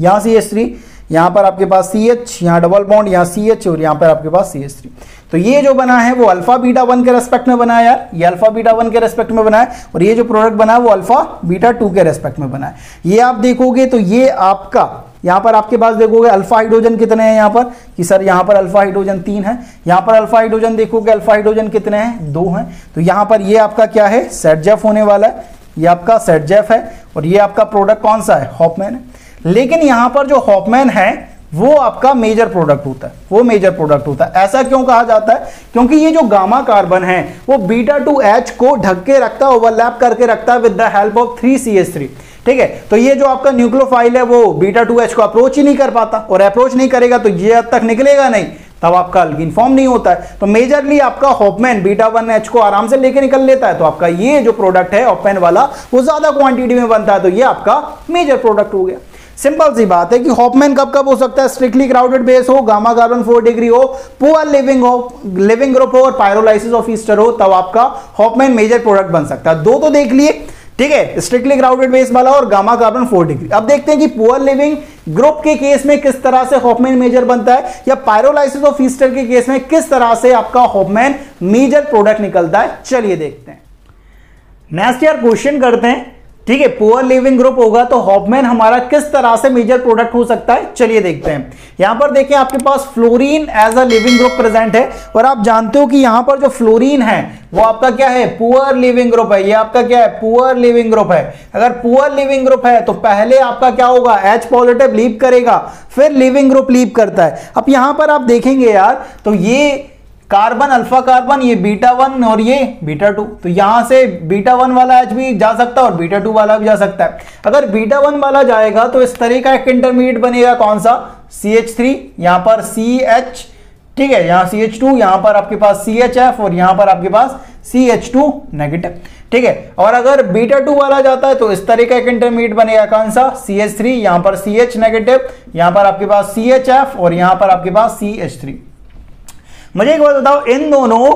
यहां CH3, यहां पर आपके पास CH, यहां डबल बॉन्ड, यहां CH और यहां पर आपके पास CH3। तो ये जो बना है वो अल्फा बीटा 1 के रेस्पेक्ट में बना है यार, ये अल्फा बीटा 1 के रेस्पेक्ट में बना है, और ये जो प्रोडक्ट बना है वो अल्फा बीटा 2 के रेस्पेक्ट में बना है। ये आप देखोगे तो ये आपका यहां पर आपके पास देखोगे अल्फा हाइड्रोजन कितने हैं यहां पर, कि सर यहां पर अल्फा हाइड्रोजन 3 है, यहां पर अल्फा हाइड्रोजन देखोगे अल्फा हाइड्रोजन कितने हैं, 2 हैं, तो यहां पर ये आपका क्या है, सेटजेफ होने वाला है, ये आपका सेटजेफ है, और ये आपका प्रोडक्ट कौन सा है, हॉपमैन है। लेकिन यहां पर जो हॉपमैन है वो आपका मेजर प्रोडक्ट होता है, वो मेजर प्रोडक्ट होता है। ऐसा क्यों कहा जाता है, क्योंकि ये जो गामा कार्बन है वो बीटा 2H को ढक के रखता है, ओवरलैप करके रखता है with the help of 3 CH3। ठीक है, तो ये जो आपका न्यूक्लियोफाइल है वो बीटा 2H को अप्रोच ही नहीं कर पाता, और अप्रोच नहीं करेगा तो ये हद तक निकलेगा नहीं, तब आपका अल्कीन फॉर्म नहीं होता है। तो मेजरली आपका हॉपमैन बीटा 1H को आराम से लेके निकल लेता है, तो आपका ये जो प्रोडक्ट है हॉपमैन वाला वो ज्यादा क्वांटिटी में बनता है, तो ये आपका मेजर प्रोडक्ट हो गया। सिंपल सी बात है कि हॉपमैन कब कब हो सकता है, स्ट्रिक्टली क्राउडेड बेस हो, गामा कार्बन 4 डिग्री हो, पुअर लिविंग ग्रुप हो और पायरोलाइसिस ऑफ ईस्टर हो, तब आपका हॉपमैन मेजर प्रोडक्ट बन सकता है। 2 तो देख लिए, ठीक है, स्ट्रिक्टली क्राउडेड बेस वाला और गामा कार्बन 4 डिग्री। अब देखते हैं कि पुअर लिविंग ग्रुप के केस में किस तरह से हॉपमैन मेजर बनता है, या पायरोलाइसिस ऑफ ईस्टर के केस में किस तरह से आपका हॉपमैन मेजर प्रोडक्ट निकलता है। चलिए देखते हैं। नेक्स्ट यार क्वेश्चन करते हैं, ठीक है। पुअर लिविंग ग्रुप होगा तो हॉफमैन हमारा किस तरह से मेजर प्रोडक्ट हो सकता है, चलिए देखते हैं। यहां पर देखिए आपके पास fluorine as a leaving group present है, और आप जानते हो कि यहां पर जो फ्लोरीन है वो आपका क्या है, पुअर लिविंग ग्रुप है। ये आपका क्या है, पुअर लिविंग ग्रुप है। अगर पुअर लिविंग ग्रुप है तो पहले आपका क्या होगा, H पॉजिटिव लीव करेगा, फिर लिविंग ग्रुप लीव करता है। अब यहां पर आप देखेंगे यार, तो ये कार्बन अल्फा कार्बन, ये बीटा 1 और ये बीटा 2, तो यहां से बीटा 1 वाला H भी जा सकता है और बीटा 2 वाला भी जा सकता है। अगर बीटा 1 वाला जाएगा तो इस तरह का एक इंटरमीडिएट बनेगा, कौन सा, CH3, यहां पर CH, ठीक है, यहां CH2, यहां पर आपके पास CHF और यहां पर आपके पास CH2 नेगेटिव, ठीक है। और अगर बीटा 2 वाला जाता है तो इस तरह का एक इंटरमीडिएट बनेगा, कौन सा, CH3, यहां पर CH नेगेटिव, यहां पर आपके पास CHF और यहां पर आपके पास CH3। मुझे एक बात बताओ, इन दोनों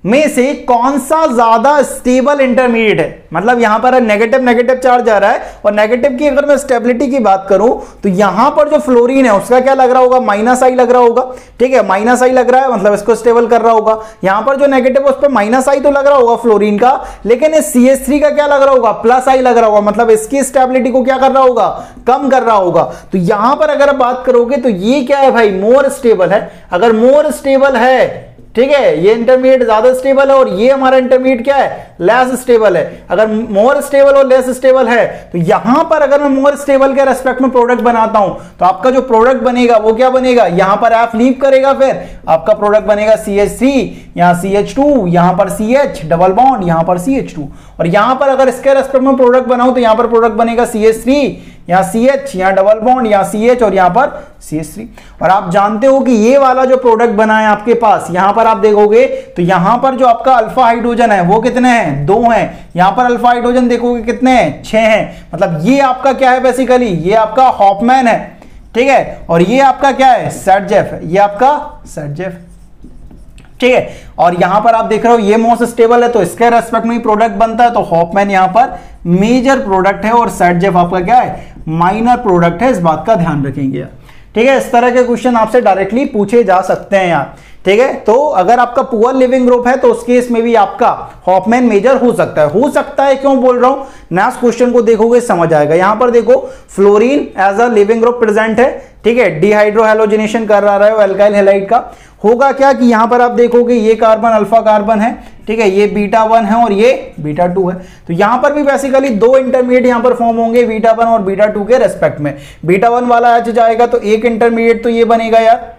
में से कौन सा ज्यादा स्टेबल इंटरमीडिएट है? मतलब यहां पर नेगेटिव नेगेटिव चार्ज जा रहा है, और नेगेटिव की अगर मैं स्टेबिलिटी की बात करूं तो यहां पर जो फ्लोरीन है उसका क्या लग रहा होगा, -I लग रहा होगा, ठीक है, -I लग रहा है, मतलब इसको स्टेबल कर रहा होगा। यहां पर जो नेगेटिव है उस पर -I तो लग रहा होगा फ्लोरीन का, लेकिन इस CH3 का क्या लग रहा होगा, +I लग रहा होगा, मतलब इसकी स्टेबिलिटी को क्या कर रहा होगा, कम कर रहा होगा। तो यहां पर अगर आप बात करोगे तो ये क्या है भाई, मोर स्टेबल है। अगर मोर स्टेबल है, ठीक है, ये इंटरमीडिएट ज्यादा स्टेबल है और ये हमारा इंटरमीडिएट क्या है, लेस स्टेबल है। अगर मोर स्टेबल और लेस स्टेबल है तो यहां पर अगर मैं मोर स्टेबल के रेस्पेक्ट में प्रोडक्ट बनाता हूं तो आपका जो प्रोडक्ट बनेगा वो क्या बनेगा, यहां पर F लीव करेगा, फिर आपका प्रोडक्ट बनेगा CH3, यहां CH2, यहां पर CH डबल बॉन्ड, यहां पर CH2। और यहां पर अगर इसके रेस्पेक्ट में प्रोडक्ट बनाऊं तो यहां पर प्रोडक्ट बनेगा CH3, यहां CH, यहां डबल बॉन्ड, यहां CH और यहां पर CH3। और आप जानते हो कि ये वाला जो प्रोडक्ट बना है आपके पास, यहां पर आप देखोगे तो यहां पर जो आपका अल्फा हाइड्रोजन है वो कितने हैं, 2 हैं। यहां पर अल्फा हाइड्रोजन देखोगे कितने हैं, 6 हैं। मतलब ये आपका क्या है, बेसिकली ये आपका हॉफमैन है, ठीक है, और ये आपका क्या है, सेटजेफ है, ये आपका सेटजेफ, ठीक है। और यहां पर आप देख रहे हो ये मोस्ट स्टेबल है तो इसके रेस्पेक्ट में प्रोडक्ट बनता है, तो हॉफमैन यहां पर मेजर प्रोडक्ट है और सेटजेफ आपका क्या है, माइनर प्रोडक्ट है। इस बात का ध्यान रखेंगे यार, ठीक है। इस तरह के क्वेश्चन आपसे डायरेक्टली पूछे जा सकते हैं यार, ठीक है। तो अगर आपका पुअर लिविंग ग्रुप है तो उस केस में भी आपका हॉफमैन मेजर हो सकता है। हो सकता है क्यों बोल रहा हूं, नेक्स्ट क्वेश्चन को देखोगे समझ आएगा। यहां पर देखो fluorine as a leaving group present है, ठीक है, डिहाइड्रोहेलोजिनेशन कर रहा है एल्काइल हैलाइड का। होगा क्या कि यहां पर आप देखोगे ये कार्बन अल्फा कार्बन है, ठीक है, ये बीटा 1 है और ये बीटा 2 है। तो यहां पर भी बेसिकली 2 इंटरमीडिएट यहां पर फॉर्म होंगे बीटा 1 और बीटा 2 के रेस्पेक्ट में। बीटा 1 वाला H जाएगा तो एक इंटरमीडिएट तो ये बनेगा यार,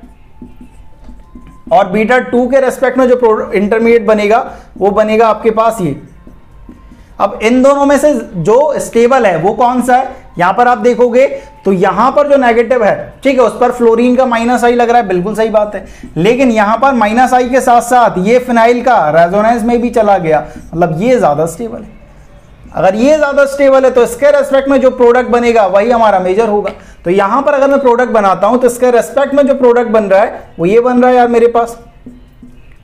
और बीटा 2 के रेस्पेक्ट में जो इंटरमीडिएट बनेगा वो बनेगा आपके पास ये। अब इन दोनों में से जो स्टेबल है वो कौन सा है, यहां पर आप देखोगे तो यहां पर जो नेगेटिव है, ठीक है, उस पर फ्लोरीन का -I लग रहा है, बिल्कुल सही बात है। लेकिन यहां पर -I के साथ साथ ये फिनाइल का रेजोनेंस में भी चला गया, मतलब ये ज्यादा स्टेबल है। अगर ये ज्यादा स्टेबल है तो इसके रेस्पेक्ट में जो प्रोडक्ट बनेगा वही हमारा मेजर होगा। तो यहां पर अगर मैं प्रोडक्ट बनाता हूं तो इसके रेस्पेक्ट में जो प्रोडक्ट बन रहा है वो ये बन रहा है यार मेरे पास,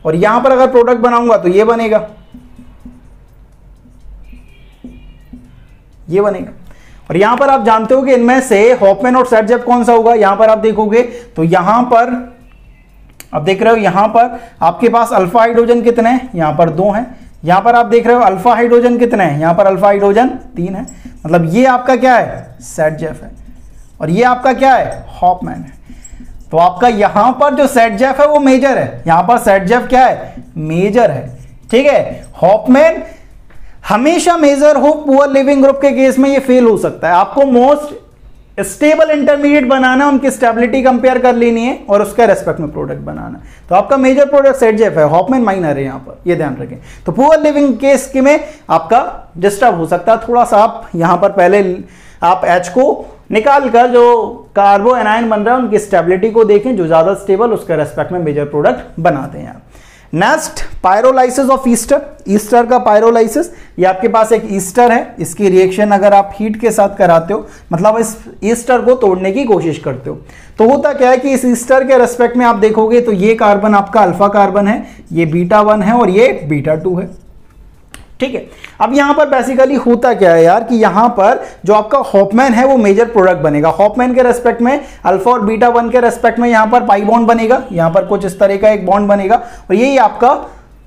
और यहां पर अगर प्रोडक्ट बनाऊंगा तो ये बनेगा, ये बनेगा। और यहां पर आप जानते हो कि इनमें से हॉफमैन और सेटजेफ कौन सा होगा। यहां पर आप देखोगे तो यहां पर आप देख रहे हो, यहां पर आपके पास अल्फा हाइड्रोजन कितने हैं, यहां पर 2 हैं। यहां पर आप देख रहे हो अल्फा हाइड्रोजन कितने हैं, यहां पर अल्फा हाइड्रोजन 3 है। मतलब ये आपका क्या है, सेटजेफ है, और ये आपका क्या है, हॉफमैन है। तो आपका यहां पर जो सेटजेफ है वो मेजर है, यहां पर सेटजेफ क्या है, मेजर है, ठीक है। हॉफमैन हमेशा मेजर हो, पुअर लिविंग ग्रुप के केस में ये फेल हो सकता है। आपको मोस्ट स्टेबल इंटरमीडिएट बनाना, उनकी स्टेबिलिटी कंपेयर कर लेनी है और उसके रेस्पेक्ट में प्रोडक्ट बनाना। तो आपका मेजर प्रोडक्ट सेटजेफ है, हॉफमैन माइनर है, यहां पर ये ध्यान रखें। तो पुअर लिविंग केस के में आपका डिस्टर्ब हो सकता है थोड़ा सा। आप यहां पर पहले आप H को निकाल कर जो कार्बो एनायन बन रहा है उनकी स्टेबिलिटी को देखें, जो ज्यादा स्टेबल उसके रेस्पेक्ट में मेजर प्रोडक्ट बनाते हैं। Next pyrolysis of Easter, Easter का पायरोलाइसिस। ये आपके पास एक ईस्टर है, इसकी रिएक्शन अगर आप हीट के साथ कराते हो, मतलब इस ईस्टर को तोड़ने की कोशिश करते हो, तो होता क्या है कि इस ईस्टर के रेस्पेक्ट में आप देखोगे तो ये कार्बन आपका अल्फा कार्बन है, ये बीटा 1 है और ये बीटा 2 है, ठीक है। अब यहां पर बेसिकली होता क्या है यार कि यहां पर जो आपका हॉफमैन है वो मेजर प्रोडक्ट बनेगा। हॉफमैन के रेस्पेक्ट में अल्फा और बीटा 1 के रेस्पेक्ट में यहां पर पाई बॉन्ड बनेगा, यहां पर कुछ इस तरह का एक बॉन्ड बनेगा, और यही आपका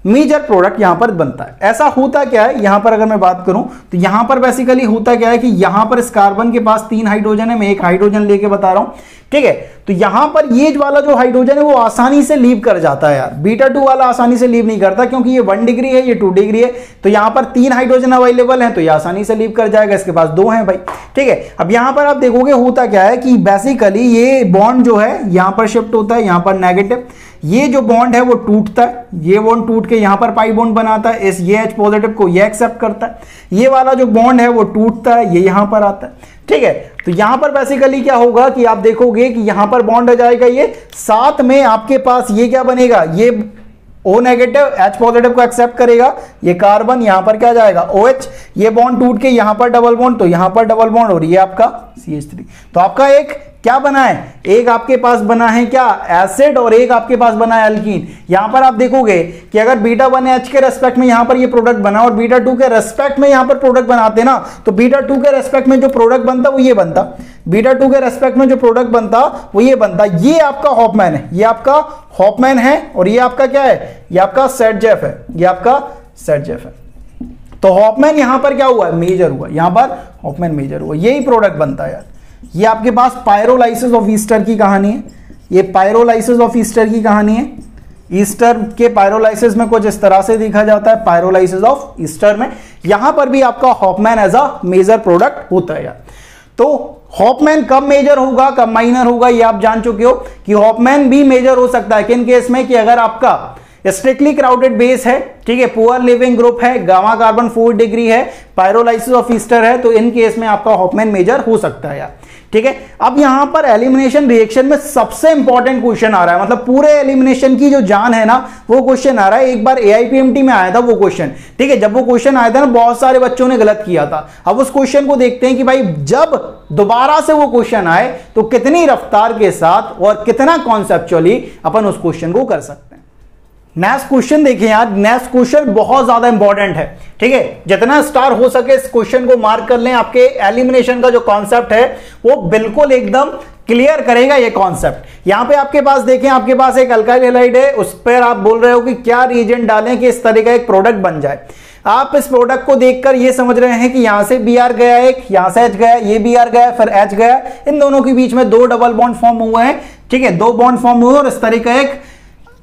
मेजर प्रोडक्ट यहां पर बनता है। ऐसा होता क्या है, यहां पर अगर मैं बात करूं तो यहां पर बेसिकली होता क्या है कि यहां पर इस कार्बन के पास 3 हाइड्रोजन है, मैं एक हाइड्रोजन लेके बता रहा हूं, ठीक है। तो यहां पर ये वाला जो हाइड्रोजन है वो आसानी से लीव कर जाता है यार, बीटा 2 वाला आसानी से लीव नहीं करता क्योंकि ये 1 डिग्री है, ये 2 डिग्री है। तो यहां पर 3 हाइड्रोजन अवेलेबल है तो ये आसानी से लीव कर जाएगा, इसके पास 2 हैं भाई, ठीक है। अब यहां पर आप देखोगे होता क्या है कि बेसिकली ये बॉन्ड जो है यहां पर शिफ्ट होता है, यहां पर नेगेटिव, ये जो बॉन्ड है वो टूटता है, ये बॉन्ड टूट के यहां पर पाई बॉन्ड बनाता है, इस ये H पॉजिटिव को ये एक्सेप्ट करता है, ये वाला जो बॉन्ड है वो टूटता है, ये यहां पर आता है, ठीक है। तो यहां पर बेसिकली क्या होगा कि आप देखोगे कि यहां पर बॉन्ड आ जाएगा, ये साथ में आपके पास ये क्या बनेगा, ये O नेगेटिव H पॉजिटिव को एक्सेप्ट करेगा, ये कार्बन यहां पर क्या जाएगा OH, ये बॉन्ड टूट के यहां पर डबल बॉन्ड, तो यहां पर डबल बॉन्ड और ये आपका CH3। तो आपका एक क्या बना है, एक आपके पास बना है क्या एसिड और एक आपके पास बना है एल्कीन। यहां पर आप देखोगे कि अगर बीटा 1H के रेस्पेक्ट में यहां पर ये प्रोडक्ट बना और बीटा 2 के रेस्पेक्ट में यहां पर प्रोडक्ट बनाते ना, तो बीटा 2 के रेस्पेक्ट में जो प्रोडक्ट बनता वो ये बनता, बीटा 2 के रेस्पेक्ट में जो प्रोडक्ट बनता वो ये बनता। ये आपका हॉफमैन है, ये आपका हॉफमैन है और ये आपका क्या है, ये आपका सेटजेफ है, ये आपका सेटजेफ है। तो हॉफमैन यहां पर क्या हुआ, मेजर हुआ, यहां पर हॉफमैन मेजर हुआ, यही प्रोडक्ट बनता है यार। ये आपके पास पायरोलाइसिस ऑफ ईस्टर की कहानी है, ये पायरोलाइसिस ऑफ ईस्टर की कहानी है। ईस्टर के पायरोलाइसिस में कुछ इस तरह से देखा जाता है, पायरोलाइसिस ऑफ ईस्टर में यहां पर भी आपका Hoffman as a major product होता है यार। तो हॉफमैन कब मेजर होगा कब माइनर होगा ये आप जान चुके हो कि हॉफमैन भी मेजर हो सकता है किन केस में, कि अगर आपका स्ट्रिक्टली क्राउडेड बेस है, ठीक है, पुअर लिविंग ग्रुप है, गामा कार्बन 4 डिग्री है, पायरोलाइसिस ऑफ ईस्टर है, तो इन केस में आपका हॉफमैन मेजर हो सकता है यार, ठीक है। अब यहां पर एलिमिनेशन रिएक्शन में सबसे इंपॉर्टेंट क्वेश्चन आ रहा है, मतलब पूरे एलिमिनेशन की जो जान है ना वो क्वेश्चन आ रहा है। एक बार AIPMT में आया था वो क्वेश्चन, ठीक है, जब वो क्वेश्चन आया था ना बहुत सारे बच्चों ने गलत किया था। अब उस क्वेश्चन को देखते हैं कि भाई जब दोबारा से वो क्वेश्चन आए तो कितनी रफ्तार के साथ और कितना कॉन्सेप्चुअली अपन उस क्वेश्चन को कर सकते हैं। नेक्स्ट क्वेश्चन देखें यार, नेक्स्ट क्वेश्चन बहुत ज्यादा इंपॉर्टेंट है, ठीक है, जितना स्टार हो सके इस क्वेश्चन को मार्क कर लें। आपके एलिमिनेशन का जो कॉन्सेप्ट है वो बिल्कुल एकदम क्लियर करेगा ये कॉन्सेप्ट। यहां पे आपके पास देखें, आपके पास एक अल्काइल हैलाइड है, उस पर आप बोल रहे हो कि क्या रिएजेंट डालें कि इस तरह का एक प्रोडक्ट बन जाए। आप इस प्रोडक्ट को देखकर ये समझ रहे हैं कि यहां से Br गया, एक यहां से H गया, ये Br गया, फिर H गया, इन दोनों के बीच में 2 डबल बॉन्ड फॉर्म हुए हैं, ठीक है, 2 बॉन्ड फॉर्म हुए और इस तरह का एक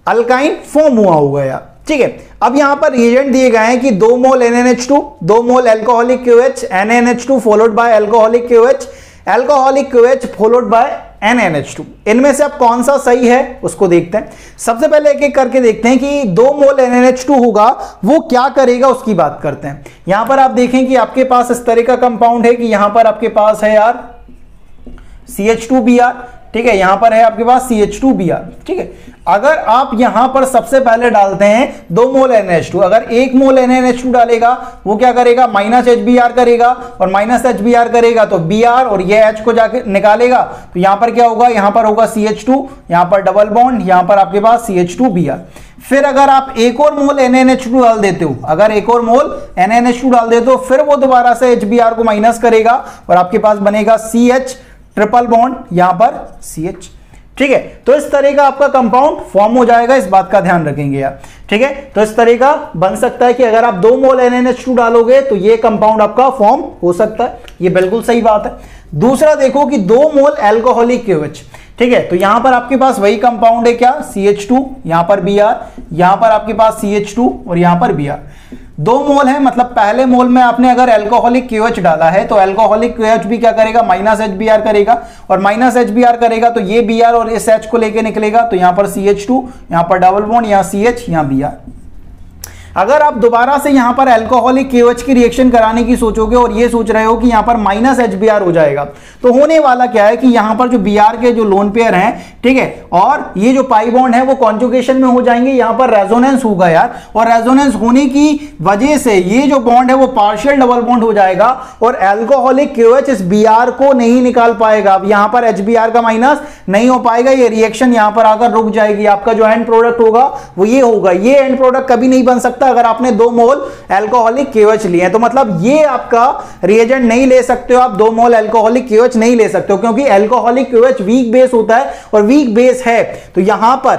अल्काइन फॉर्म हुआ होगा यार, ठीक है। अब यहां पर रिएजेंट दिए गए हैं कि 2 मोल NaNH2, 2 mole alcoholic QH, NaNH2 followed by alcoholic QH, alcoholic QH followed by NaNH2। इनमें से अब कौन सा सही है उसको देखते हैं। सबसे पहले एक एक करके देखते हैं कि 2 मोल NaNH2 होगा वो क्या करेगा उसकी बात करते हैं। यहां पर आप देखें कि आपके पास इस तरह का कंपाउंड है कि यहां पर आपके पास है यार CH2Br, ठीक है, यहां पर है आपके पास CH2Br, ठीक है। अगर आप यहां पर सबसे पहले डालते हैं 2 मोल NaNH2, अगर 1 मोल NaNH2 डालेगा वो क्या करेगा, माइनस HBr करेगा और माइनस HBr करेगा तो Br और ये H को जाके निकालेगा, तो यहां पर क्या होगा, यहां पर होगा CH2, यहां पर डबल बॉन्ड, यहां पर आपके पास CH2Br। फिर अगर आप एक और मोल NaNH2 डाल देते हो, अगर एक और मोल NaNH2 डाल देते हो फिर वो दोबारा से HBr को माइनस करेगा और आपके पास बनेगा CH ट्रिपल बॉन्ड, यहां पर CH, ठीक है। तो इस तरह का आपका कंपाउंड फॉर्म हो जाएगा, इस बात का ध्यान रखेंगे यार, ठीक है। तो इस तरह का बन सकता है कि अगर आप 2 मोल NaNH2 डालोगे तो ये कंपाउंड आपका फॉर्म हो सकता है, ये बिल्कुल सही बात है। दूसरा देखो कि 2 मोल अल्कोहलिक QH, ठीक है, तो यहां पर आपके पास वही कंपाउंड है क्या, CH2, यहां पर Br, यहां पर आपके पास CH2 और यहां पर Br। 2 मोल है, मतलब पहले मोल में आपने अगर अल्कोहलिक QH डाला है तो अल्कोहलिक QH भी क्या करेगा, माइनस HBr करेगा और माइनस HBr करेगा तो ये Br और इस H को लेके निकलेगा, तो यहां पर CH2, यहां पर डबल बॉन्ड, यहां CH, यहां Br। अगर आप दोबारा से यहां पर अल्कोहलिक KOH की रिएक्शन कराने की सोचोगे और ये सोच रहे हो कि यहां पर माइनस HBr हो जाएगा, तो होने वाला क्या है कि यहां पर जो Br के जो लोन पेयर हैं, ठीक है, और ये जो पाई बॉन्ड है वो कॉन्जुगेशन में हो जाएंगे, यहां पर रेजोनेंस होगा यार, और रेजोनेंस होने की वजह से ये जो बॉन्ड है वो पार्शियल डबल बॉन्ड हो जाएगा और अल्कोहलिक KOH इस Br को नहीं निकाल पाएगा। अब यहां पर HBr का माइनस नहीं हो पाएगा, ये रिएक्शन यहां पर आकर रुक जाएगी। आपका जो एंड प्रोडक्ट होगा वो ये होगा, ये एंड प्रोडक्ट कभी नहीं बन सकता सकता अगर आपने 2 मोल अल्कोहलिक KOH लिए हैं। तो मतलब ये आपका रिएजेंट नहीं ले सकते हो आप, 2 मोल अल्कोहलिक KOH नहीं ले सकते हो, क्योंकि अल्कोहलिक KOH वीक बेस होता है और वीक बेस है तो यहां पर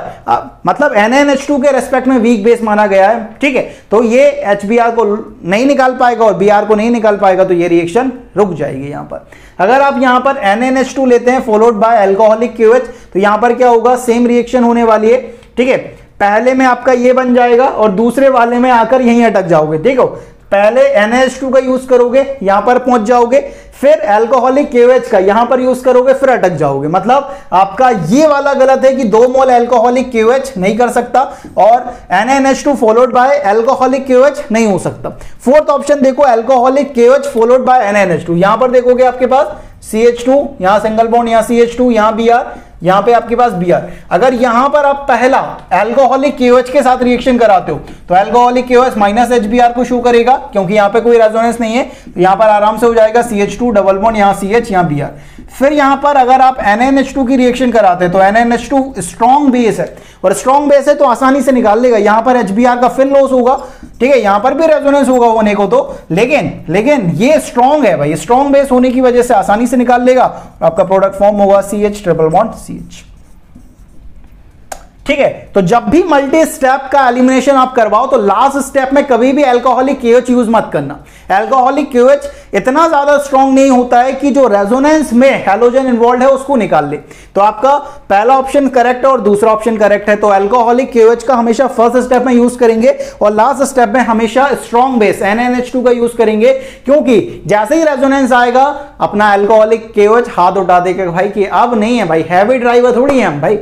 मतलब NaNH2 के रेस्पेक्ट में वीक बेस माना गया है, ठीक है। तो ये HBr को नहीं निकाल पाएगा और Br को नहीं निकाल पाएगा, तो ये रिएक्शन रुक जाएगी यहां पर। अगर आप यहां पर NaNH2 लेते हैं फॉलोड बाय अल्कोहलिक KOH, तो यहां पर क्या होगा, सेम रिएक्शन होने वाली है, ठीक है। पहले में आपका ये बन जाएगा और दूसरे वाले में आकर यहीं अटक जाओगे, ठीक हो। पहले NaH2 का यूज करोगे, यहां पर पहुंच जाओगे, फिर अल्कोहलिक KOH का यहां पर यूज करोगे, फिर अटक जाओगे। मतलब आपका ये वाला गलत है कि 2 मोल अल्कोहलिक KOH नहीं कर सकता और NaNH2 followed by alcoholic KOH नहीं हो सकता। फोर्थ ऑप्शन देखो, alcoholic KOH followed by NaNH2, यहां पर देखोगे आपके पास CH2, यहां सिंगल बॉन्ड, यहां CH2, यहां Br, यहां पे आपके पास Br। अगर यहां पर आप पहला अल्कोहलिक KOH के साथ रिएक्शन कराते हो तो अल्कोहलिक KOH माइनस HBr को शो करेगा, क्योंकि यहां पे कोई रेजोनेंस नहीं है, तो यहां पर आराम से हो जाएगा CH2 डबल बॉन्ड, यहां CH, यहां Br। फिर यहां पर अगर आप NaNH2 की रिएक्शन कराते हैं तो NaNH2 स्ट्रॉन्ग बेस है और स्ट्रॉन्ग बेस है तो आसानी से निकाल लेगा। यहां पर HBr का फिर लॉस होगा, ठीक है, यहां पर भी रेजोनेंस होगा होने को तो, लेकिन ये स्ट्रॉन्ग है भाई, स्ट्रॉन्ग बेस होने की वजह से आसानी से निकाल लेगा और आपका प्रोडक्ट फॉर्म होगा CH ट्रिपल बॉन्ड CH, ठीक है। तो जब भी मल्टी स्टेप का एलिमिनेशन आप करवाओ तो लास्ट स्टेप में कभी भी अल्कोहलिक KOH यूज मत करना। अल्कोहलिक KOH इतना ज्यादा स्ट्रांग नहीं होता है कि जो रेजोनेंस में हैलोजन इन्वॉल्व है उसको निकाल ले। तो आपका पहला ऑप्शन करेक्ट है और दूसरा ऑप्शन करेक्ट है। तो अल्कोहलिक KOH का हमेशा फर्स्ट स्टेप में यूज करेंगे और लास्ट स्टेप में हमेशा स्ट्रॉन्ग बेस NaNH2 का यूज करेंगे, क्योंकि जैसे ही रेजोनेंस आएगा अपना अल्कोहलिक KOH हाथ उठा देगा भाई कि अब नहीं है भाई, हैवी ड्राइवर थोड़ी है हम भाई,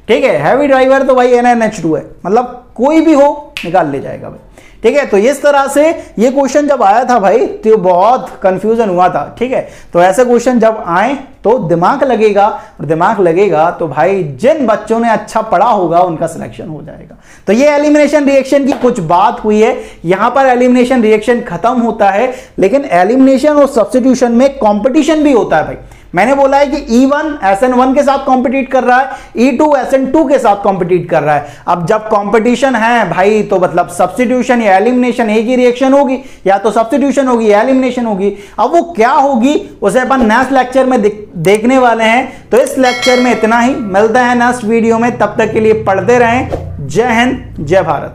ठीक है। हैवी ड्राइवर तो भाई NaNH2 है, मतलब कोई भी हो निकाल ले जाएगा भाई, ठीक है। तो इस तरह से ये क्वेश्चन जब आया था भाई तो बहुत कंफ्यूजन हुआ था, ठीक है। तो ऐसे क्वेश्चन जब आए तो दिमाग लगेगा, और दिमाग लगेगा तो भाई जिन बच्चों ने अच्छा पढ़ा होगा उनका सिलेक्शन हो जाएगा। तो ये एलिमिनेशन रिएक्शन की कुछ बात हुई है, यहां पर एलिमिनेशन रिएक्शन खत्म होता है, लेकिन एलिमिनेशन और सब्स्टिट्यूशन में कंपटीशन भी होता है भाई। मैंने बोला है कि E1 SN1 के साथ कॉम्पिटिट कर रहा है, E2 SN2 के साथ कॉम्पिटिट कर रहा है। अब जब कंपटीशन है भाई तो मतलब सब्स्टिट्यूशन या एलिमिनेशन एक ही रिएक्शन होगी, या तो सब्स्टिट्यूशन होगी या एलिमिनेशन होगी। अब वो क्या होगी उसे अपन नेक्स्ट लेक्चर में देखने वाले हैं। तो इस लेक्चर में इतना ही, मिलते हैं नेक्स्ट वीडियो में, तब तक के लिए पढ़ते रहें। जय हिंद, जय भारत।